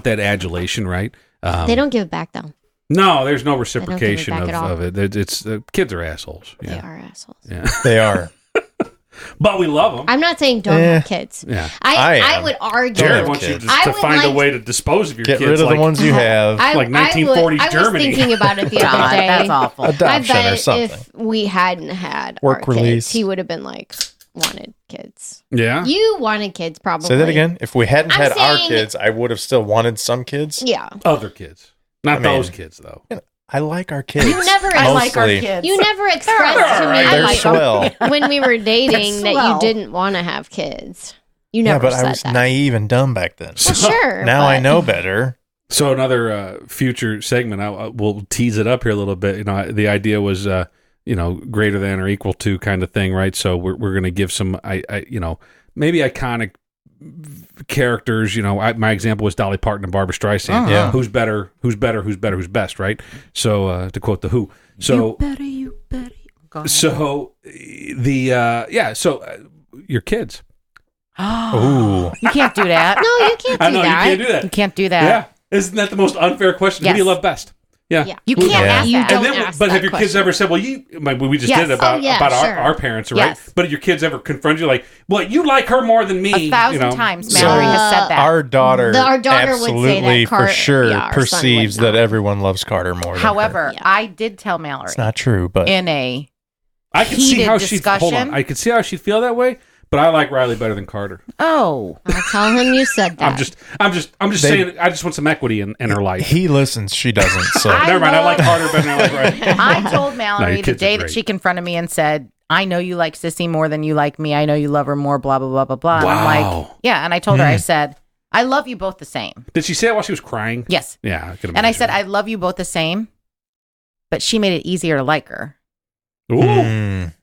that adulation, right? They don't give it back, though. No, there's no reciprocation back at all. of it. It's kids are assholes. Yeah. They are assholes. Yeah. They are. But we love them. I'm not saying don't have kids. Yeah. I would argue. Jared wants you to find a way to dispose of your kids. Get rid of the ones you have. Like 1940s Germany. I was thinking about it the other day. That's awful. Adoption I bet or something. if we hadn't had Work our release. kids, he would have been wanted kids. Yeah. You wanted kids, probably. Say that again. If we hadn't I'm had our saying- kids, I would have still wanted some kids. Yeah. Other kids. Not those kids, though. I like our kids. You never. I like our Mostly. kids. You never expressed to me They're swell. when we were dating that swell. you didn't want to have kids. You Yeah, never but said I was that. naive and dumb back then. Well, sure. Now I but- know better. So another future segment, we'll tease it up here a little bit. The idea was, greater than or equal to kind of thing, right? So we're going to give some, maybe iconic characters. My example was Dolly Parton and Barbra Streisand. Yeah. Who's better? Who's best? Right? So to quote the Who. So You better. Go ahead. so your kids. Ooh. You can't do that. No, you can't do I know that. you can't do that. You can't do that. Yeah, isn't that the most unfair question? Who do you Yes. love best? Yeah. Yeah. You can't Yeah. ask You that. don't And then, ask but that have your kids question. ever said, "Well, we just Yes. did it about sure. our parents, right?" Yes. But your kids ever confront you like, "Well, you like her more than me." 1,000 times Mallory has said that. Our daughter, Our daughter would say absolutely that for sure our son perceives would not. that everyone loves Carter more. Than However, her. Yeah. I did tell Mallory It's not true, but in a I could see heated how she hold on. discussion. I could see how she'd feel that way, but I like Riley better than Carter. oh, I'll tell him you said that. I'm just saying. I just want some equity in her life. he listens, she doesn't. So I Never mind. I love- like Carter better than I like Riley. I told No, Mallory your the kids are day that great. she confronted me and said, "I know you like Sissy more than you like me. I know you love her more." Blah blah blah blah blah. And I'm like, Wow. yeah. And I told her, I said, "I love you both the same." Did she say it while she was crying? Yes. Yeah. I could And I imagine. said, "I love you both the same," but she made it easier to like her. Ooh.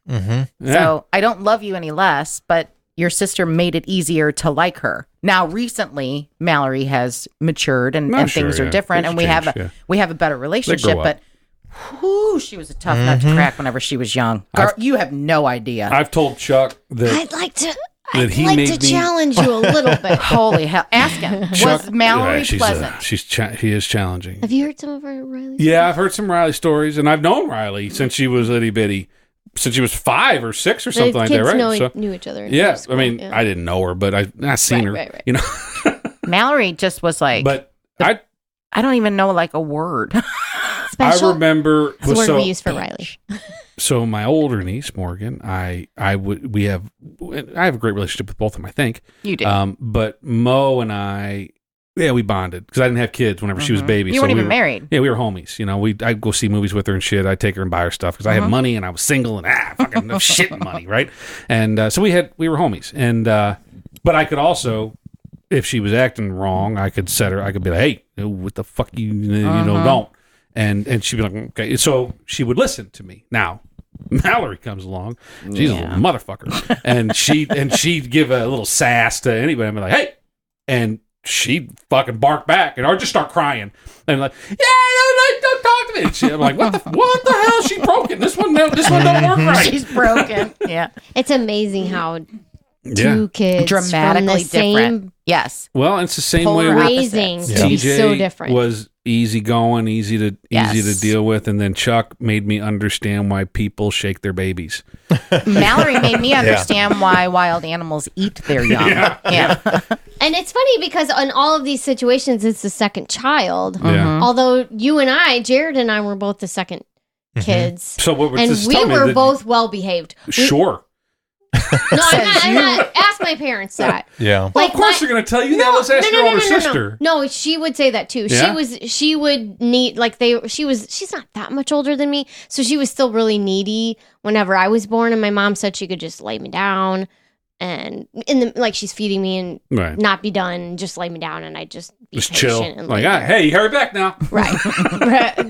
Mm-hmm. Yeah. So I don't love you any less, but your sister made it easier to like her. Now, recently, Mallory has matured and Oh, things sure, are different, Things and we have change, a we have a better relationship. grow But whew, she was a tough nut to crack whenever she was young. Girl, you have no idea. I've told Chuck that I'd like to. That I'd he like made to me- challenge you a little bit. Holy hell! Ask him. Chuck, Was Mallory she's pleasant? she is challenging. Have you heard some of our Riley? Yeah, I've heard some Riley stories, and I've known Riley since she was itty bitty, since she was 5 or 6 or something The like kids that, right? knew each other. in yeah, school, I mean, yeah. I didn't know her, but I seen Right, her, right. you know. Mallory just was like, But I I don't even know like a word. Special. I remember That's the word we use for Riley. So my older niece Morgan, I have a great relationship with both of them, I think. You did. But Mo and I, yeah, we bonded because I didn't have kids whenever she was a baby. You weren't even married. Yeah, we were homies. You know, I'd go see movies with her and shit. I'd take her and buy her stuff because I had money and I was single and fucking no shit money, right? And so we were homies. And but I could also, if she was acting wrong, I could be like, hey, what the fuck you don't. And she'd be like, okay. So she would listen to me. Now, Mallory comes along. She's a little motherfucker. And she'd give a little sass to anybody. I'm like, hey. And she'd fucking bark back or just start crying. And like, yeah, don't talk to me. I'm like, what the hell? She broken. This one don't work right. She's broken. Yeah. It's amazing how two kids Dramatically from the same different. Yes. Well, it's the same way Polar with Raising opposites. to be TJ so different. was easy going, easy to Yes. deal with, and then Chuck made me understand why people shake their babies. Mallory made me understand why wild animals eat their young. Yeah. And it's funny because in all of these situations, it's the second child. Yeah. Although you and I, Jared and I, were both the second kids. So what we're And just we telling me were that- both well behaved. Sure. No, I'm not. Ask my parents that. Yeah. Well, of course they're going to tell you that. Let's ask your older sister. No, she would say that too. Yeah? She would need she's not that much older than me, so she was still really needy whenever I was born, and my mom said she could just lay me down and she's feeding me and Right. not be done, just lay me down and I just be Just patient chill. and Like, lay there. hey, hurry back now. Right.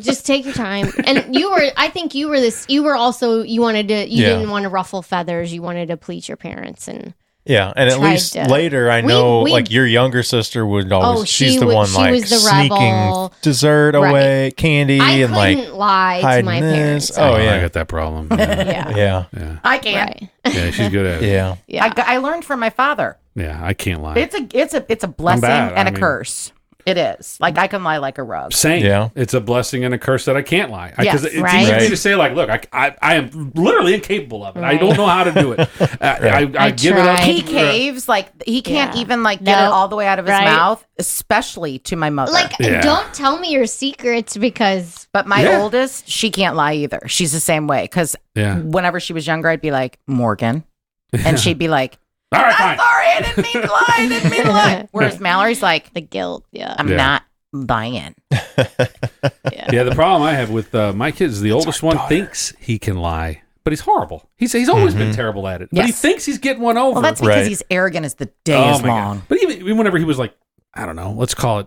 Just take your time. And I think you were didn't want to ruffle feathers. You wanted to please your parents. And Yeah, and at tried least to- later, I know, we- like, your younger sister would always, Oh, she's she the would- one, she like, was the sneaking rebel. dessert Right. away, candy, I and, like, couldn't lie to hiding my this. parents. Oh, I yeah. got that problem. Yeah. Yeah. Yeah, Yeah. I can't. Right. Yeah, she's good at it. yeah. Yeah. I learned from my father. Yeah, I can't lie. It's a blessing bad. and I a mean- curse. It is. Like, I can lie like a rug. Same. Yeah. It's a blessing and a curse that I can't lie. Yes, it's right. easy for me Right. to say, like, look, I am literally incapable of it. I don't know how to do it. I give it up. tried. He caves, like, he can't Yeah. even, like, get it Nope. all the way out of his Right. mouth, especially to my mother. Like, Yeah. don't tell me your secrets because But my Yeah. oldest, she can't lie either. She's the same way. Because Yeah. whenever she was younger, I'd be like, Morgan. And she'd be like, All right, I'm fine. sorry, I didn't mean to lie. I didn't mean to lie. Whereas Mallory's like, the guilt. Yeah. I'm Yeah. not lying. Yeah, the problem I have with my kids is the oldest one thinks he can lie, but he's horrible. He's always been terrible at it. But he Yes. thinks he's getting one over. Well, that's because Right. he's arrogant as the day is my long. God. But even whenever he was like, I don't know, let's call it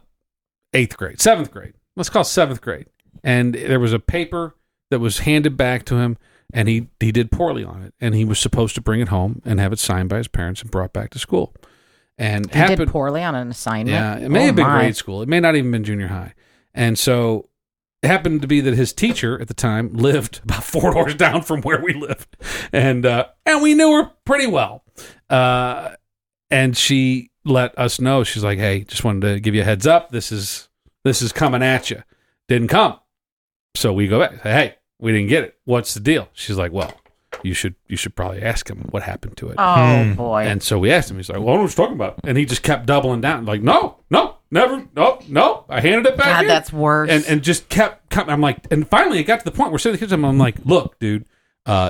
8th grade, 7th grade. Let's call it 7th grade. And there was a paper that was handed back to him, and he did poorly on it. And he was supposed to bring it home and have it signed by his parents and brought back to school. And He did poorly on an assignment. yeah, it may Oh, have been my. grade school. It may not even been junior high. And so it happened to be that his teacher at the time lived about 4 doors down from where we lived. And we knew her pretty well. And she let us know. She's like, hey, just wanted to give you a heads up. This is coming at you. Didn't come. So we go back. Say, hey, we didn't get it. What's the deal? She's like, well, you should probably ask him what happened to it. Oh, boy. And so we asked him. He's like, well, what was talking about? And he just kept doubling down. Like, no, never, no. I handed it back God, here. that's worse. And just kept coming. I'm like, and finally it got to the point where sitting the kids, I'm like, look, dude,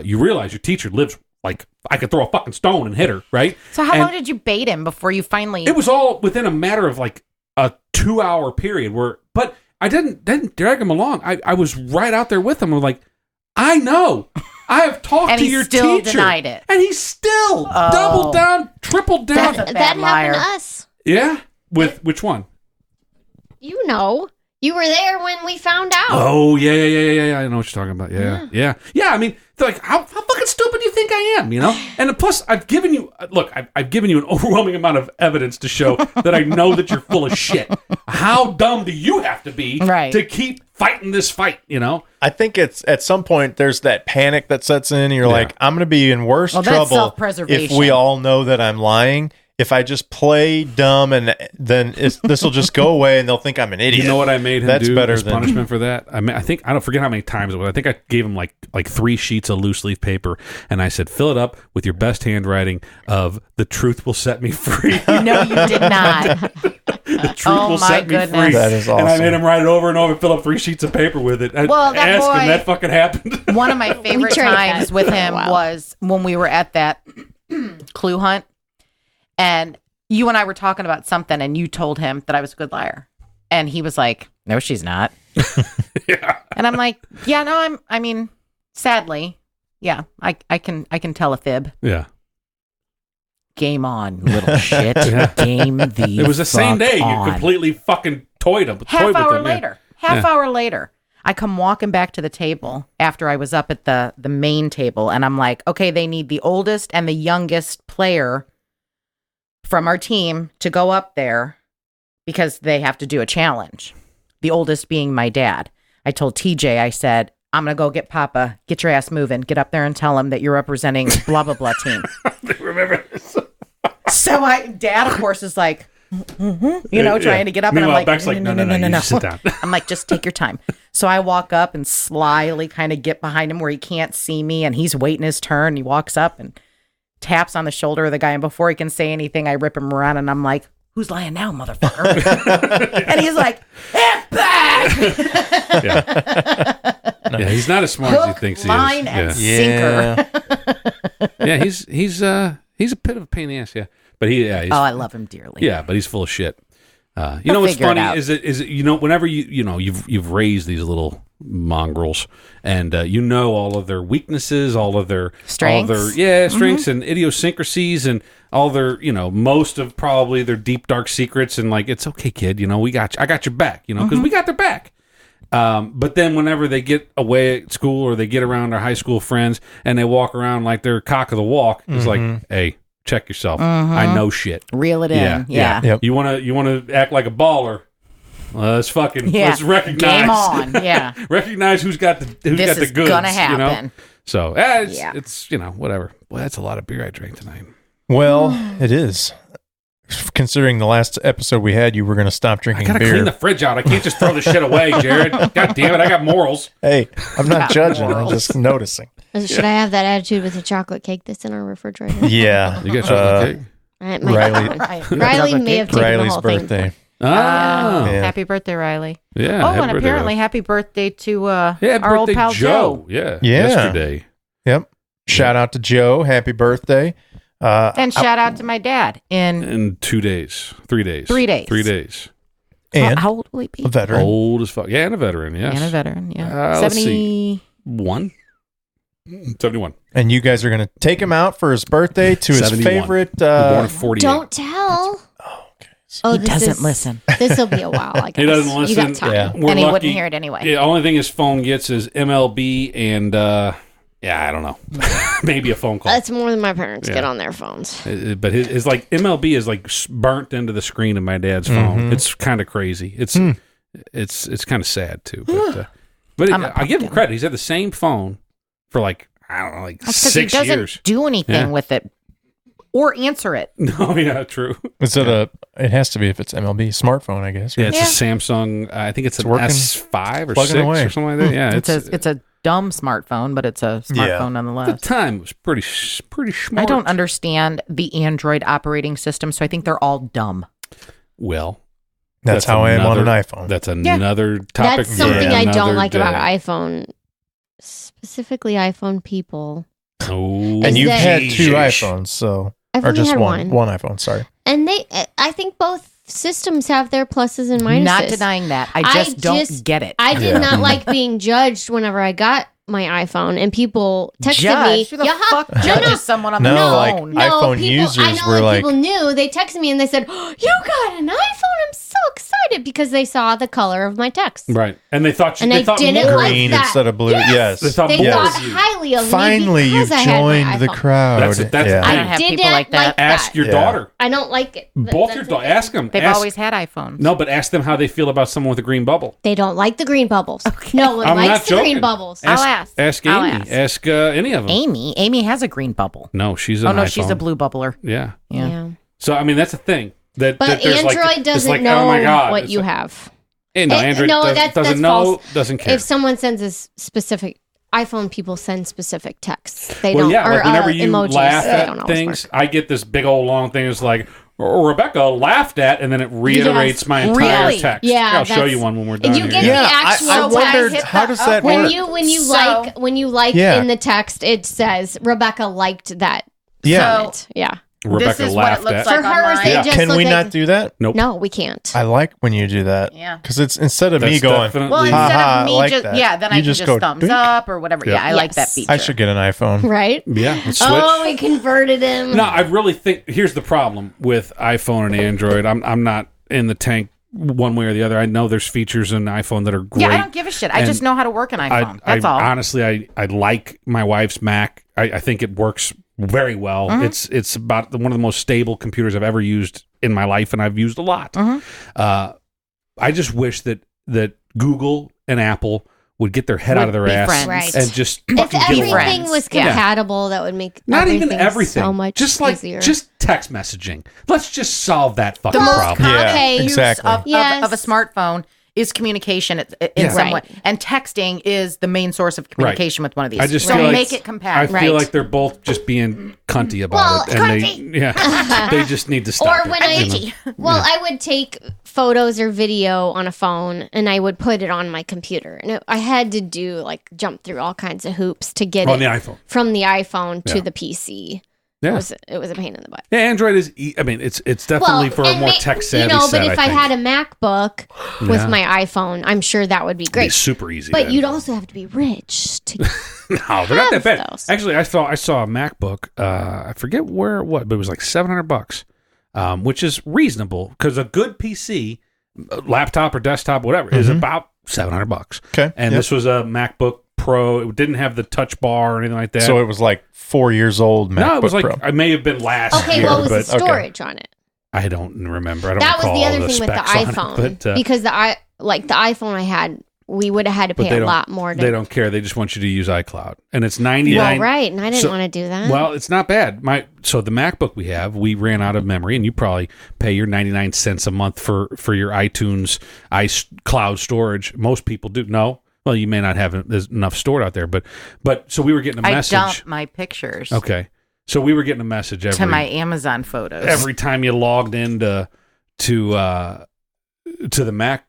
you realize your teacher lives, like, I could throw a fucking stone and hit her, right? So how And long did you bait him before you finally... it was all within a matter of like a 2-hour period but I didn't drag him along. I was right out there with him. I'm like, I know. I have talked And to he your still teacher. denied it. And he still doubled down, tripled down. That's a bad that liar. happened to us. Yeah? With which one? You know. You were there when we found out. Oh, yeah. I know what you're talking about. Yeah. I mean, they're like, how fucking stupid do you think I am, you know? And plus, I've given you, look, I've given you an overwhelming amount of evidence to show that I know that you're full of shit. How dumb do you have to be Right. to keep fighting this fight, you know? I think it's at some point there's that panic that sets in. And you're Yeah. like, I'm going to be in worse Well, that's trouble self-preservation. if we all know that I'm lying. If I just play dumb and then this will just go away and they'll think I'm an idiot. You know what I made him That's do better as than- punishment for that? I don't forget how many times it was. I think I gave him like 3 sheets of loose leaf paper, and I said, fill it up with your best handwriting of "The truth will set me free." No, you did not. The truth Oh, will my set me goodness. free. That is And I awesome. made him write it over and over, fill up 3 sheets of paper with it. Well, that Ask boy- him that fucking happened. One of my favorite tried times that with for a him while. was when we were at that clue hunt, and you and I were talking about something, and you told him that I was a good liar, and he was like, "No, she's not." Yeah. And I'm like, "Yeah, no, I mean, sadly, yeah, I can tell a fib." Yeah. Game on, little shit. Yeah. Game the. It was the same fuck day. on. You completely fucking toyed with Half hour him. yeah. later. Half Yeah. hour later, I come walking back to the table after I was up at the main table, and I'm like, okay, they need the oldest and the youngest player from our team to go up there because they have to do a challenge. The oldest being my dad. I told TJ, I said, I'm going to go get Papa. Get your ass moving. Get up there and tell him that you're representing blah, blah, blah team. Remember this? So Dad, of course, is like, trying to get up. And I'm like, Beck's like, no, you sit down. I'm like, just take your time. So I walk up and slyly kind of get behind him where he can't see me, and he's waiting his turn. He walks up and taps on the shoulder of the guy, and before he can say anything, I rip him around, and I'm like, who's lying now, motherfucker? And he's like, hit back! Yeah, he's not as smart as he thinks he is. Line and sinker. Yeah, he's a bit of a pain in the ass, yeah. But he's, I love him dearly. Yeah, but he's full of shit. You know what's funny is it whenever you've raised these little mongrels and all of their weaknesses, all of their strengths, strengths and idiosyncrasies, and all their most of probably their deep dark secrets, and like, it's okay, kid, I got your back, because we got their back. But then whenever they get away at school or they get around their high school friends and they walk around like they're cock of the walk, it's like, hey, check yourself. I know shit. Reel it in. Yeah. Yep. You wanna act like a baller. Let's let's recognize. Game on. Yeah. Recognize who's got the goods. This is gonna happen. So it's whatever. Well, that's a lot of beer I drank tonight. Well, it is. Considering the last episode we had, you were going to stop drinking beer. I gotta clean the fridge out. I can't just throw this shit away, Jared. God damn it, I got morals. Hey, I'm not judging. I'm just noticing. Should I have that attitude with the chocolate cake that's in our refrigerator? Yeah. You got chocolate cake? Riley may have taken Riley's the whole birthday. thing. Oh, Yeah. Happy birthday, Riley. Yeah. Oh, and apparently happy birthday to our old pal Joe. Yeah. Yeah. Yesterday. Yep. Shout out to Joe. Happy birthday. And shout out to my dad In 2 days. 3 days. 3 days. 3 days. And how old will he be? a veteran. Old as fuck. Yeah, and a veteran, yes. And a veteran, yeah. Let's 71. 71. And you guys are going to take him out for his birthday to his 71. favorite. Born in 48. Don't tell. He doesn't listen. This will be a while, I guess. He doesn't listen. You got time. Yeah. We're And he lucky. wouldn't hear it anyway. The only thing his phone gets is MLB and, I don't know. Maybe a phone call. That's more than my parents get on their phones. But his like MLB is like burnt into the screen of my dad's phone. It's kind of crazy. It's kind of sad too. But I give him credit. He's had the same phone for like, I don't know, like That's 'cause 6 he doesn't years. do anything with it or answer it. No, yeah, true. Is it it has to be if it's MLB smartphone, I guess. Yeah, Right? it's a Samsung. I think it's an working, S5 or plugging 6 away. or something like that. Yeah, It's a dumb smartphone, but it's a smartphone at nonetheless. the time it was pretty smart. I don't understand the Android operating system, so I think they're all dumb. Well, That's how I am on an iPhone. That's another topic. That's something I don't like day. about iPhone, specifically iPhone people. Oh, And you've had Jesus. 2 iPhones, so I've or only just had one iPhone. Sorry. And I think both systems have their pluses and minuses. Not denying that. I just don't get it. I did not like being judged whenever I got my iPhone, and people texted me. Who the fuck judges someone on the like, phone? iPhone people, users I know, were like- people knew. They texted me and they said, oh, "You got an iPhone! I'm so excited," because they saw the color of my text. Right, and they thought And they I thought didn't more. like Green that. instead of blue. Yes. They thought They more thought of you. highly of Finally, me you've because I had my joined the iPhone. crowd. That's yeah. I don't have didn't people like that. Ask your Yeah. daughter. I don't like it. Both your That's daughters. okay. Ask them. They've always had iPhones. No, but ask them how they feel about someone with a green bubble. They don't like the green bubbles. No one I'm not likes the joking. green bubbles. I'll ask. Ask I'll Amy. ask. Ask any of them. Amy has a green bubble. No, she's an Oh no, iPhone. she's a blue bubbler. Yeah. Yeah. So I mean, that's the thing. That But there's Android like, it's doesn't like, know oh my God, what it's you like, have. No, Android that's doesn't know, false. doesn't care. If someone sends a specific iPhone, people send specific texts. They Well, don't. yeah, or like whenever you emojis. laugh They at don't always things, work. I get this big old long thing. It's like, Rebecca laughed at, and then it reiterates Yes. my entire Really? text. Yeah, I'll show that's- you one when we're done And you here. get Yeah, the actual I wondered text. how does that When work? you like Yeah. in the text, it says Rebecca liked that. Yeah. comment. Yeah. Rebecca This is what it laughed looks at. like For on hers, mine. they Yeah. just Can look we like, not do that? Nope. No, we can't. I like when you do that. Yeah. Because it's instead of me That's going, definitely- Well, Ha instead ha, of me I like just that. then I You can just just go, thumbs "Doink." up or whatever. Yeah. Yeah, I like that Yes. feature. I should get an iPhone. Right? Yeah, let's switch. Oh, we converted him. No, I really think here's the problem with iPhone and Android. I'm not in the tank one way or the other. I know there's features in iPhone that are great. Yeah, I don't give a shit. I just know how to work an iPhone. That's all. Honestly, I like my wife's Mac. I think it works very well. Mm-hmm. It's about one of the most stable computers I've ever used in my life, and I've used a lot. Mm-hmm. I just wish that Google and Apple would get their head out of their be ass friends. Right. and just If fucking get along. everything was compatible, that would make Not even everything. so much just like easier. just text messaging. Let's just solve that fucking The most problem. common Okay. use exactly. of Yes. a smartphone is communication in some way, Right. and texting is the main source of communication with one of these. I just so feel like- make it I compatible. feel Right. like they're both just being cunty about Well, it, and they just need to stop. Or it, when you know? I would take photos or video on a phone and I would put it on my computer, and I had to jump through all kinds of hoops to get on it the iPhone. from the iPhone to Yeah. the PC. Yeah. It was a pain in the butt. Yeah, Android is. I mean, it's definitely for a and more tech savvy but set. if I had a MacBook with Yeah. my iPhone, I'm sure that would be It'd be great. super easy. But then. you'd also have to be rich to. No, they're not that have bad. those. Actually, I saw a MacBook. I forget what, but it was like $700, which is reasonable because a good PC, laptop or desktop, whatever, is about $700. Okay. And Yep. this was a MacBook Pro. It didn't have the touch bar or anything like that. So it was like 4 years old. MacBook no, it was like Pro. I may have been last Okay, year, what was but the storage on it? I don't remember. I don't That was recall the other thing with the specs on it, iPhone but, because the iPhone I had, we would have had to but pay they a don't- lot more. They don't care. They just want you to use iCloud, and it's 99. Well, right, and I didn't So- want to do that. Well, it's not bad. So the MacBook we ran out of memory, and you probably pay your 99 cents a month for your iTunes iCloud storage. Most people do. No, well, you may not have there's enough stored out there, but so we were getting a I message. dump my pictures Okay, so we were getting a message to my Amazon photos. every time you logged into to the Mac.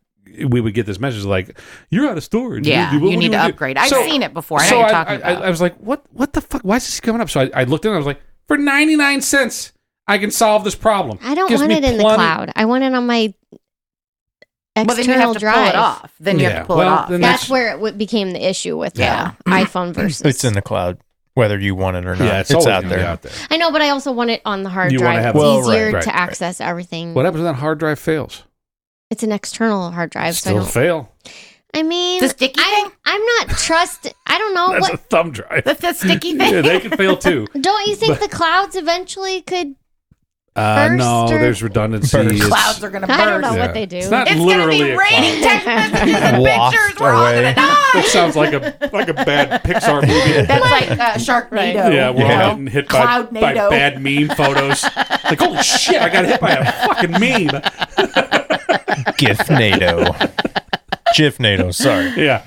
We would get this message like, "You're out of storage. Yeah, What you do need to do?" upgrade. I've So- seen it before. I know So what you're talking about. I was like, what the fuck? Why is this coming up? So I looked at it and I was like, for 99 cents, I can solve this problem. I don't Gives want me it in the plenty- cloud. I want it on my well, then you external have to drive. pull it off. Then you Yeah, have to pull well, it off. then That's where it became the issue with Yeah. the iPhone versus. It's in the cloud, whether you want it or not. Yeah, it's it's always out gonna be there. out there. I know, but I also want it on the hard You wanna drive. have- It's Well, easier right, to right. access everything. What happens when that hard drive fails? It's an external hard drive, so I Still don't. fail. I mean, The sticky thing? I'm not trust. I don't know That's what. a thumb drive. That's the sticky thing. Yeah, they can fail too. Don't you think the clouds eventually could? No, Burst or- there's redundancy. Burst. It's- Clouds are going to burst. I don't know Yeah. what they do. It's not It's going to literally be a raining cloud. text messages and Waft pictures. We're all going to away. die. That sounds like a bad Pixar movie. That's like Sharknado. Yeah, we're Yeah. all getting hit by Cloudnado. bad meme photos. Like, holy shit, I got hit by a fucking meme. GIF-nado. GIF-nado, sorry. Yeah.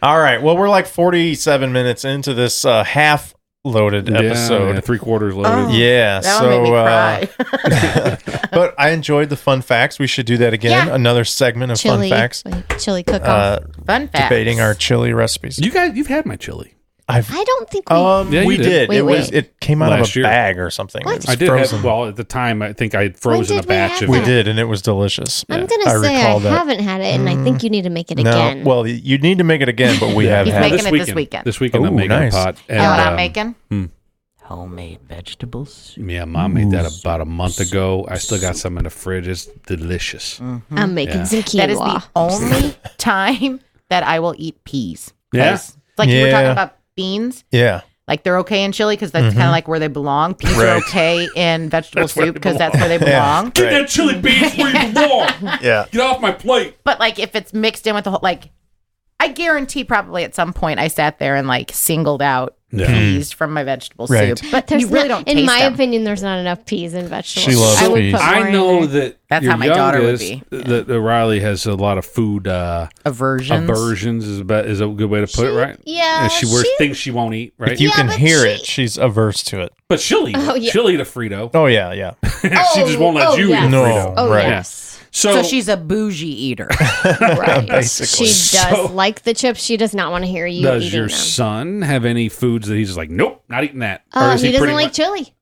All right. Well, we're like 47 minutes into this half-loaded episode. Yeah, 3/4 loaded. Oh. Yeah, That so one made me cry. but I enjoyed the fun facts. We should do that again. Yeah. Another segment of Chili, fun facts. chili cook-off. Fun fact. Debating our chili recipes. You've had my chili. I've I don't think we. Yeah, we you did. did. Wait, It came out Last of a year. bag or something. What? It was I did frozen. have, well, at the time, I think I had frozen a did we batch have of We that? did, and it was delicious. I'm I gonna say I recall that. haven't had it, and I think you need to make it No, again. well, you need to make it again, but we have He's had making it. it this weekend. This weekend, I'm Ooh, making nice. a pot. You know what I'm um, making? hmm. Homemade vegetables. Yeah, Mom made that about a month ago. I still got some in the fridge. It's delicious. I'm making Yeah. some quinoa. That is the only time that I will eat peas. Yeah? 'Cause it's like you were talking Yeah. about beans. Yeah. Like they're okay in chili because that's kind of like where they belong. Peas are Right. okay in vegetable That's where soup they because that's belong. where they Yeah. belong. Get Right. that chili beans where you belong. Yeah. Get off my plate. But like if it's mixed in with the whole, like I guarantee probably at some point I sat there and like singled out Yeah. peas from my vegetable Right. soup. But There's you really not, don't in taste my them. opinion, there's not enough peas in vegetables. She loves I would peas. put more I in know there. that That's your how my daughter would youngest, be. The Riley has a lot of food Aversions. aversions is a good way to put it, right? Yeah, And she wears things she won't eat, right? If you Yeah, can but hear she- it, she's averse to it. But she'll eat. Oh, it. yeah. She'll eat a Frito. Oh, yeah, yeah. She just won't let you eat a yes. No. Frito. Oh, Right. yes. So she's a bougie eater. Right. Basically. She does like the chips. She does not want to hear you Does eating your them. son have any foods that he's just like, nope, not eating that? He doesn't pretty like much- chili.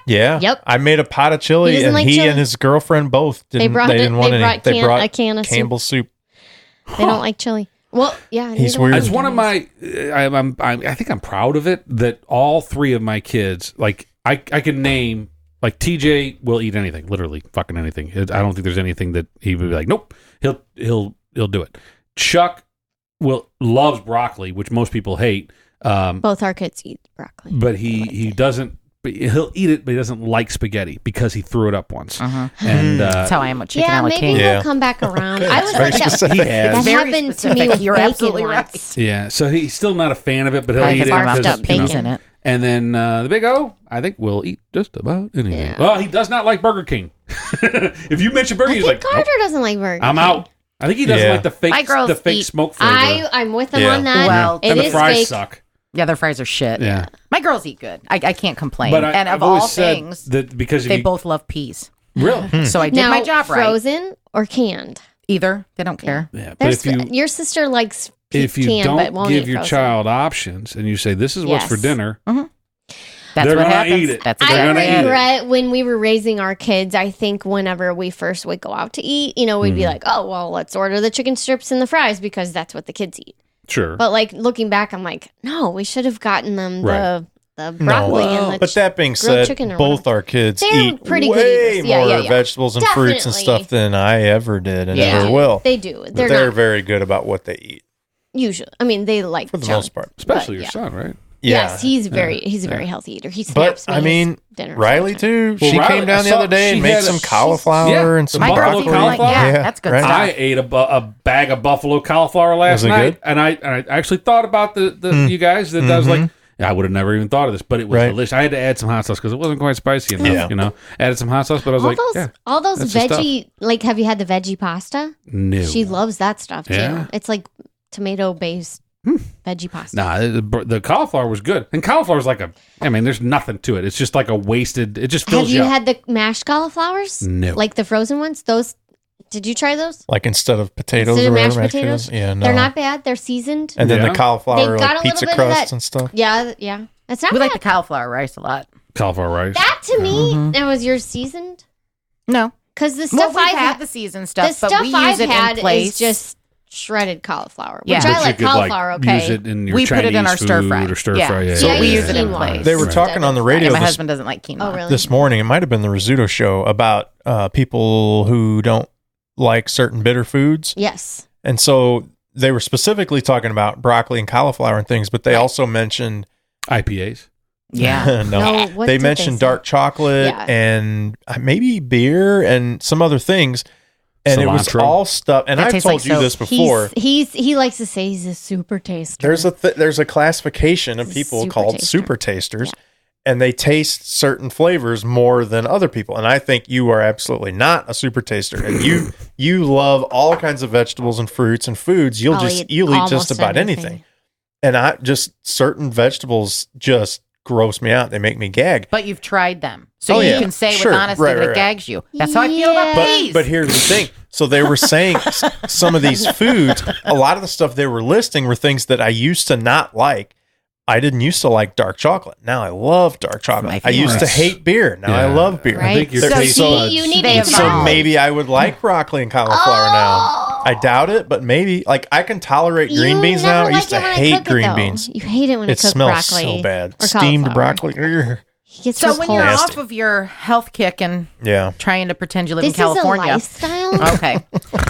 Yeah. Yep. I made a pot of chili, He doesn't and like he chili. and his girlfriend both didn't. brought didn't it- want they any. brought They can- brought a can of soup. Campbell's soup. They don't like chili. Well, yeah. He's neither weird. one It's of one them of my. I think I'm proud of it that all three of my kids, like I can name, like TJ will eat anything, literally fucking anything. I don't think there's anything that he would be like, nope. He'll do it. Chuck loves broccoli, which most people hate. Both our kids eat broccoli. But he doesn't but he'll eat it, but he doesn't like spaghetti because he threw it up once. And That's how I am with chicken Yeah, a la maybe king. he'll come back around. I was Very like that. specific. That Very happened to specific. me with You're bacon absolutely once. Yeah, so he's still not a fan of it, but he'll Probably eat it. because I Barfed barfed up up peas bacon. in it. And then the Big O, I think, will eat just about anything. Yeah. Well, he does not like Burger King. If you mention Burger I King, think he's like, Carter nope, doesn't like burger. I'm out. I think he doesn't Yeah. like the My girls fake eat- smoke flavor. I'm with him Yeah. on that. Well, it and the is fries fake. suck. Yeah, their fries are shit. Yeah. My girls eat good. I can't complain. But and I've of always all said things, that because if they you, both love peas. really, So I did Now, my job right. frozen or canned? Either. They don't care. yeah. But There's, if you your sister likes if you canned, but don't won't give eat your frozen. child options and you say this is what's for Yes. dinner, That's They're what gonna happens. eat it. That's They're I exactly gonna eat it. it. regret when we were raising our kids. I think whenever we first would go out to eat, we'd be like, "Oh, well, let's order the chicken strips and the fries because that's what the kids eat." sure. But like looking back, I'm like, no, we should have gotten them Right. the broccoli No, and the. but that being grilled said, chicken or both whatever. our kids They're eat pretty good way eaters. Yeah, more yeah, yeah. vegetables and fruits and Definitely. stuff than I ever did and They ever do. will. They do. But They're they're not very good about what they eat usually. I mean, they like for the junk. most part. Especially but, your yeah. son, right? Yeah. Yes, he's a very healthy eater. He But snaps me I mean, his dinners all Riley the time. too. Well, She Riley, came down I the saw other day she and made had some a- cauliflower Yeah, and some My girls broccoli. even like, yeah, Yeah, that's good right. stuff. I ate a bag of buffalo cauliflower last Was it night, good? and I actually thought about the you guys. That I was like, I would have never even thought of this, but it was Right. delicious. I had to add some hot sauce because it wasn't quite spicy enough. Yeah. Added some hot sauce, but I was all those that's the stuff. veggie, like, have you had the veggie pasta? no. She loves that stuff too. Yeah. It's like tomato based veggie pasta. Nah, the cauliflower was good, and cauliflower is like there's nothing to it. It's just like a wasted. It just fills Have you up. had the mashed cauliflowers? No. Like the frozen ones? Those? Did you try those? Like instead of potatoes Instead or of whatever, mashed potatoes? Yeah, no. They're not bad. They're seasoned. And then Yeah. the cauliflower, They got like a little pizza bit of crusts that- and stuff. Yeah, yeah. It's not We bad. like the cauliflower rice a lot. cauliflower rice. That to me, that was yours seasoned? No. Because the Well, stuff we've I've had had, the seasoned the stuff, but stuff we I've use it had in place. is just shredded cauliflower, Yeah. which But I you like could, cauliflower. Okay, use it in your We put Chinese it in our stir fry. food or stir Yeah. fry. Yeah, So Yeah, we I use use it in quinoa. place. They were Right. talking on the radio Yeah, my this, husband doesn't like quinoa. Oh, really? this morning. It might have been the Rizzuto show about people who don't like certain bitter foods. Yes. And so they were specifically talking about broccoli and cauliflower and things, but they also mentioned IPAs. Yeah. No, what they did mentioned say? dark chocolate Yeah. and maybe beer and some other things. And it was Cilantro. all stuff. And That I've tastes told like you soap. this before. He likes to say he's a super taster. There's a classification of people Super called taster. super tasters, and they taste certain flavors more than other people. And I think you are absolutely not a super taster, and you love all kinds of vegetables and fruits and foods. You'll eat almost just about anything. And I just certain vegetables just gross me out. They make me gag. But you've tried them. So Oh, you yeah. can say Sure. with honesty Right, that right, it right. gags you. That's how I feel about Yeah. peas. But here's the thing. So they were saying some of these foods, a lot of the stuff they were listing were things that I used to not like. I didn't used to like dark chocolate. Now I love dark chocolate. my I used to favorite. hate beer. Now I Yeah. love beer. Right? I think your So taste see, buds. you need They to have So evolved. maybe I would like broccoli and cauliflower now. I doubt it, but maybe. Like I can tolerate green You beans never now. I used to like it when I hate cook it, green though. beans. You hate it when I It cook smells broccoli so bad. or Steamed cauliflower. broccoli. Ugh. He gets so real when cold. you're Nasty. off of your health kick and Yeah. trying to pretend you live This in California. is a lifestyle Okay.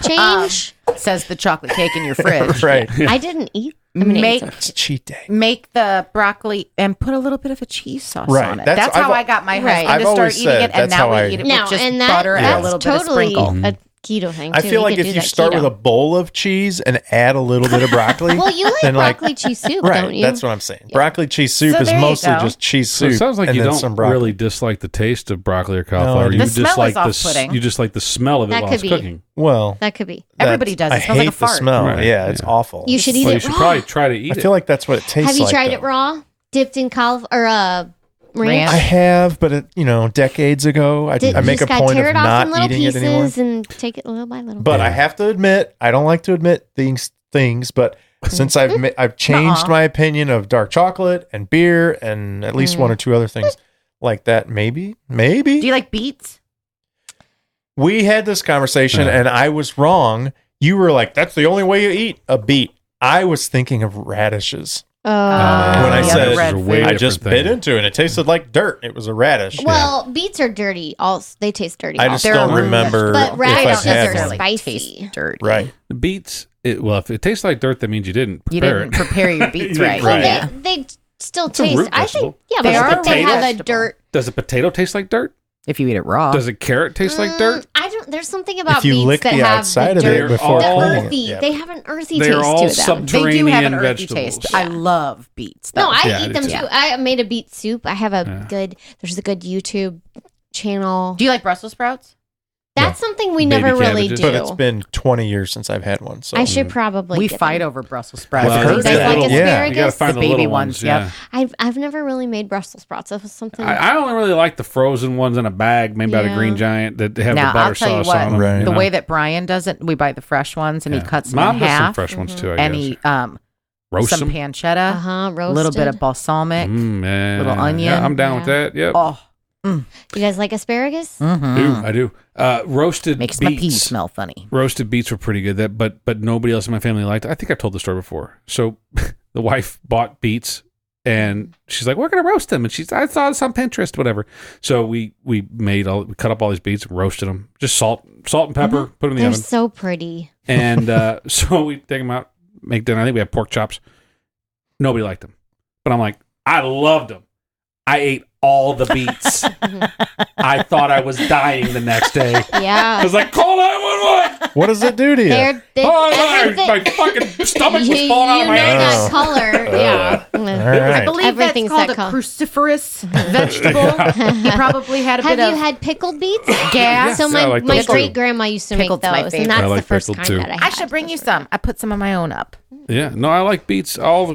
change. Says the chocolate cake in your fridge. Right. I didn't eat. I mean, I ate Make some. It's a cheat day. make the broccoli and put a little bit of a cheese sauce Right. on it. That's- That's, how I've- I got my Right. husband I've to start always eating said it, and that's how now I- we eat it No, with just and butter and a that's little bit of totally sprinkle. a keto thing. I too. feel You like could if do you that start keto. with a bowl of cheese and add a little bit of broccoli, well, you like then, like- broccoli cheese soup, right? don't you? That's what I'm saying. Broccoli cheese soup So is there you mostly go. just cheese So soup. it sounds like and you then don't some broccoli. really dislike the taste of broccoli or cauliflower. I You do. The smell just like is off-putting. you just like the smell of it That while could it's be. cooking. Well, That could be. Everybody does. It I smells hate like a the fart. smell. Right, Yeah, it's yeah. awful. You should eat Well, you it should raw. probably try to eat I it. feel like that's what it tastes Have you like. tried though. it raw, dipped in cauliflower or ranch? Ranch. I have, but decades ago, I You make a just gotta point tear of it off not in little eating it anymore. pieces and take it little by little. But I Yeah. have to admit, I don't like to admit these things, but since I've changed my opinion of dark chocolate and beer and at least one or two other things like that, maybe Do you like beets? we had this conversation and I was wrong. You were like, "That's the only way you eat a beet." I was thinking of radishes. Oh. When I the said other red It's a way food. I different just thing. bit into it and it tasted like dirt. It was a radish. Well, beets are dirty. Also, they taste dirty. I just also. don't remember But if radishes I've don't had necessarily one. spicy. taste dirty. Right. The beets. If it tastes like dirt, that means you didn't You prepare didn't it. prepare your beets You right. didn't Well, prepare Yeah. it. they still a taste. root I vegetable. think. Yeah, They but are I think they a have a vegetable. dirt Does a potato taste like dirt? If you eat it raw. Does a carrot taste like dirt? I don't. There's something about If you beets lick that the have outside the of it dirt, before the cleaning earthy. it. Yeah. They have an earthy They're taste all to them. They do have an earthy vegetables. taste. I love beets. Though. No, I Yeah, eat them it's- too. I made a beet soup. I have a good. There's a good YouTube channel. Do you like Brussels sprouts? That's something we Baby never really cabbages. do. But it's been 20 years since I've had one. So I should probably. We get fight them. over Brussels sprouts. Well, I've heard You guys that. like Yeah. asparagus? You got to find The the, baby little ones, Yeah. I've never really made Brussels sprouts. That was something. I only really like the frozen ones in a bag made by the Yeah. Green Giant that have Now, the butter I'll tell you sauce what, on them. Right. you the know? way that Brian does it, we buy the fresh ones and he Yeah. cuts them Mom in does some half. fresh ones too, I And guess. he Roast some them. pancetta, a roasted. little bit of balsamic. Man. little onion. Yeah, I'm down with that. Yep. Oh, You guys like asparagus? mhm. I do. Roasted Makes my beets. peas smell funny. Roasted beets were pretty good. But nobody else in my family liked it. I think I've told the story before. So the wife bought beets and she's like, "We're gonna roast them." And I saw this on Pinterest, whatever. So we cut up all these beets and roasted them. Just salt and pepper. Put them in the They're oven. so pretty. And so we take them out, make dinner. I think we had pork chops. Nobody liked them, but I'm like, I loved them. I ate all the beets. I thought I was dying the next day. I Yeah. was like, call 911. what does it do to you? My fucking stomach was falling out of my that ass. color. Yeah. All I right. believe Everything's that's called that a color. cruciferous vegetable. He probably had a Have bit you of had pickled beets? gas. So Yeah, I like my those too. great grandma used to Pickled's make my those, favorite. and that's I like the first pickled kind too. that I had. I should bring you some. I put some of my own up. Yeah, no, I like beets, all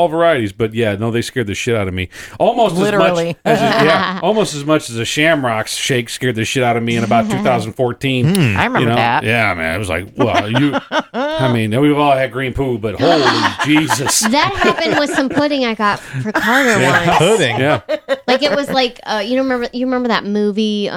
varieties, but yeah, no, they scared the shit out of me. Almost Literally. almost as much as a Shamrock shake scared the shit out of me in about 2014. I remember that. Yeah, man, it was like, well, I mean, we've all had green poo, but holy Jesus, That happened with some pudding I got for Carter once. Pudding. yeah, Like it was like you remember that movie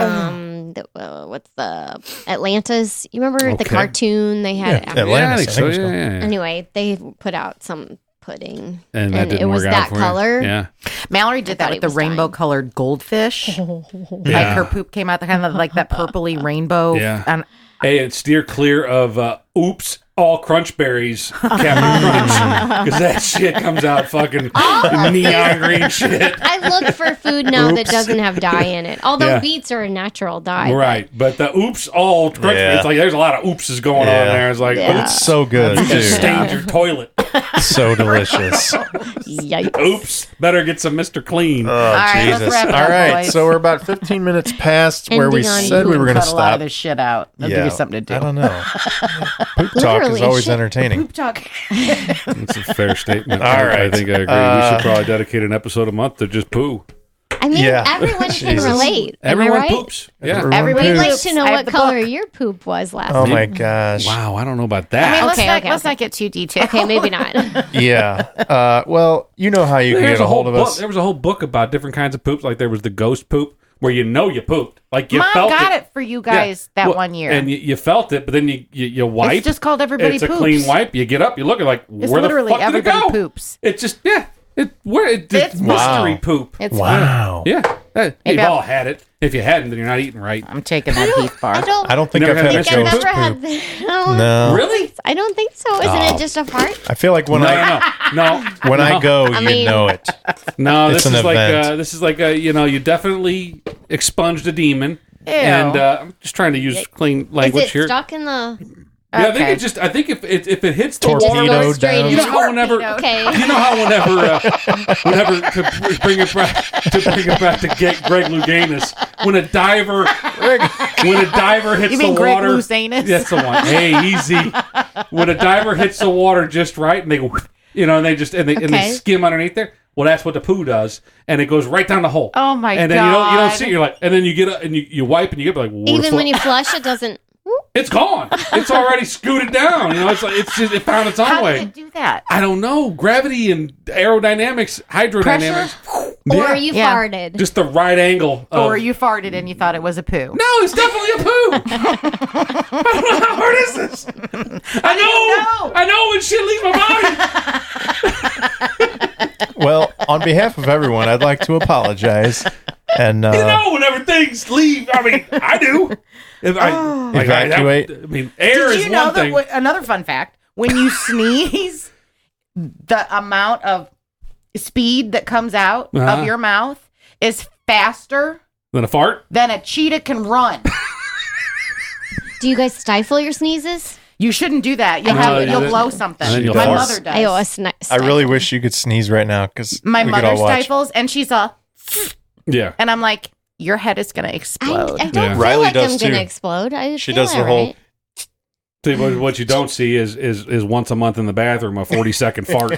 what's the Atlantis? You remember the Okay. cartoon they had? Yeah, after- Atlantis, yeah, I think I so. think so. Yeah. Anyway, they put out some pudding, And that didn't it was work out that for you. color. Yeah, Mallory did that thought with he the was rainbow dying. colored goldfish. Like Yeah. her poop came out kind of like that purpley rainbow. Yeah. And Hey, and steer clear of oops, all crunch berries, Captain Crunch, because that shit comes out fucking neon green shit. I look for food now that Oops. doesn't have dye in it. Although Yeah. beets are a natural dye. Right, but the oops, all crunch Yeah. it's like there's a lot of oopses going on Yeah. there. It's like, Yeah. oops, So good, you just too. stained your toilet. So delicious. Yikes. Oops, better get some Mr. Clean. Oh, right, let's Jesus. wrap it All up, right, boys. so we're about 15 minutes past where we Ending on said we were going to cut a lot of stop. this shit out. They'll give you something to do. I don't know. Poop talk is Literally, always shit. entertaining. Poop talk. That's a fair statement. All I right. think I agree. We should probably dedicate an episode a month to just poo. I mean, Yeah. everyone can Jesus. relate. Am I Everyone right? poops. Yeah. Everyone We'd like poops. to know I have what the color book. your poop was last Oh time. my gosh. Wow, I don't know about I mean, that. let's, Okay, not, okay, let's okay. not get too detailed. Okay, maybe not. Yeah. Well, you know how you can There's get a a whole hold of book. us. There was a whole book about different kinds of poops. Like there was the ghost poop, where you know you pooped. Like you Mom felt got it for you guys that Well, one year. and you felt it, but then you wipe. It's just called Everybody It's a Poops. clean wipe. You get up, you look at like It's where the literally fuck did it Everybody go? Poops. It's just it's It's mystery Wow. poop. It's Wow. Yeah, you've Maybe all had it. If you hadn't, then you're not eating right. I'm taking that beef bar. I don't think You I've never had a had I've ghost never had poop. that. No. Really? I don't think so. Isn't it just a fart? I feel like when No. when I go, I you mean- know it. No, It's this an is like event. this is like you definitely expunged a demon. Ew. And I'm just trying to use clean Is language it here. stuck in the? Yeah, Okay. I think if it hits the Torpedo water, goes straight down. you know how whenever Torpedo. Okay. you know how whenever to bring it back to Greg Louganis, when a diver hits You mean the Greg water, Louganis? that's the one. Hey, easy. When a diver hits the water just right, and they go, and they Okay. skim underneath there. Well, that's what the poo does, and it goes right down the hole. Oh my And then God. you don't see it. You're like, and then you get up and you wipe and you get up like, well, Even when you flush, it doesn't. it's gone. It's already scooted down. It's like it found its own How way. did it do that? I don't know. Gravity and aerodynamics, hydrodynamics. Or you Yeah. farted. Just the right angle. Or you farted and you thought it was a poo. No, it's definitely a poo. I don't know how hard is this. I know when shit leaves my body. Well, on behalf of everyone, I'd like to apologize. And Whenever things leave, I mean, I do. If Evacuate. I mean, air Did is you know one thing. that another fun fact, when you sneeze, the amount of speed that comes out Uh-huh. of your mouth is faster Than a fart? than a cheetah can run. Do you guys stifle your sneezes? You shouldn't do that. You'll blow something. And then you'll My fart. mother does. I really wish you could sneeze right now because My mother stifles, and she's a... Yeah. And I'm like, your head is going to explode. I don't feel Riley like does I'm going too. to explode. She does the whole... See, what you don't see is once a month in the bathroom a 40-second fart.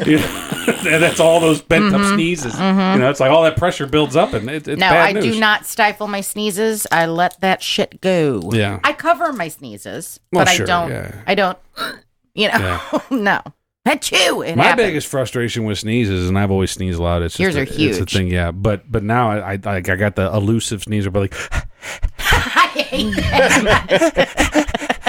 You know? And that's all those pent up sneezes. Mm-hmm. You know, it's like all that pressure builds up, and it's No, bad I news. do not stifle my sneezes. I let that shit go. Yeah. I cover my sneezes, Well, but sure, I don't. yeah. I don't. You know, no. Achoo! It My happens. biggest frustration with sneezes, and I've always sneezed a lot. It's just Yours are It's a huge. thing, yeah. But now I got the elusive sneezer, but like. I hate that.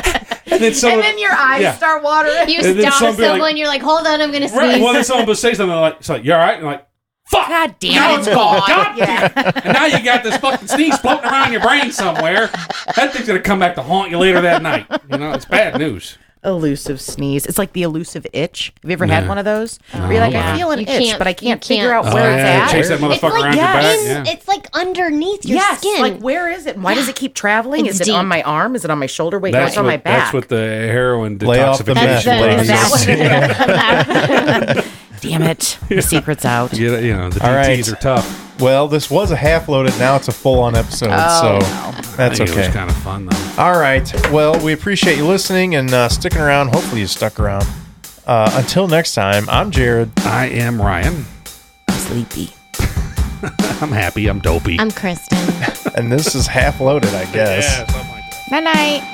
And then your eyes start watering. You And then stop somebody someone, like- you're like, hold on, I'm going to sneeze. Right. Well, then someone will say something like, it's like, you all right? And I'm like, fuck. God damn, it's gone. God Yeah. And now you got this fucking sneeze floating around your brain somewhere. That thing's going to come back to haunt you later that night. You know, it's bad news. Elusive sneeze. It's like the elusive itch. Have you ever had one of those? Where you're like, Yeah. I feel an You itch, can't- but I you can't figure can't- out where it's at. Chase that motherfucker It's like, around your back. Yeah. it's like underneath your Yes, skin. like where is it? Why does it keep traveling? It's Is it on deep. my arm? Is it on my shoulder? Wait, no, it's on my back. That's what the heroin Lay off the meth, detoxification ladies. Damn it. The secret's out. You know, the All right. DTs are tough. Well, this was a half loaded. Now it's a full on episode. Oh, so no. that's I think It okay. was kind of fun, though. All right. Well, we appreciate you listening and sticking around. Hopefully, you stuck around. Until next time, I'm Jared. I am Ryan. I'm sleepy. I'm happy. I'm dopey. I'm Kristen. And this is half loaded, I guess. Yeah, something like that. Night night.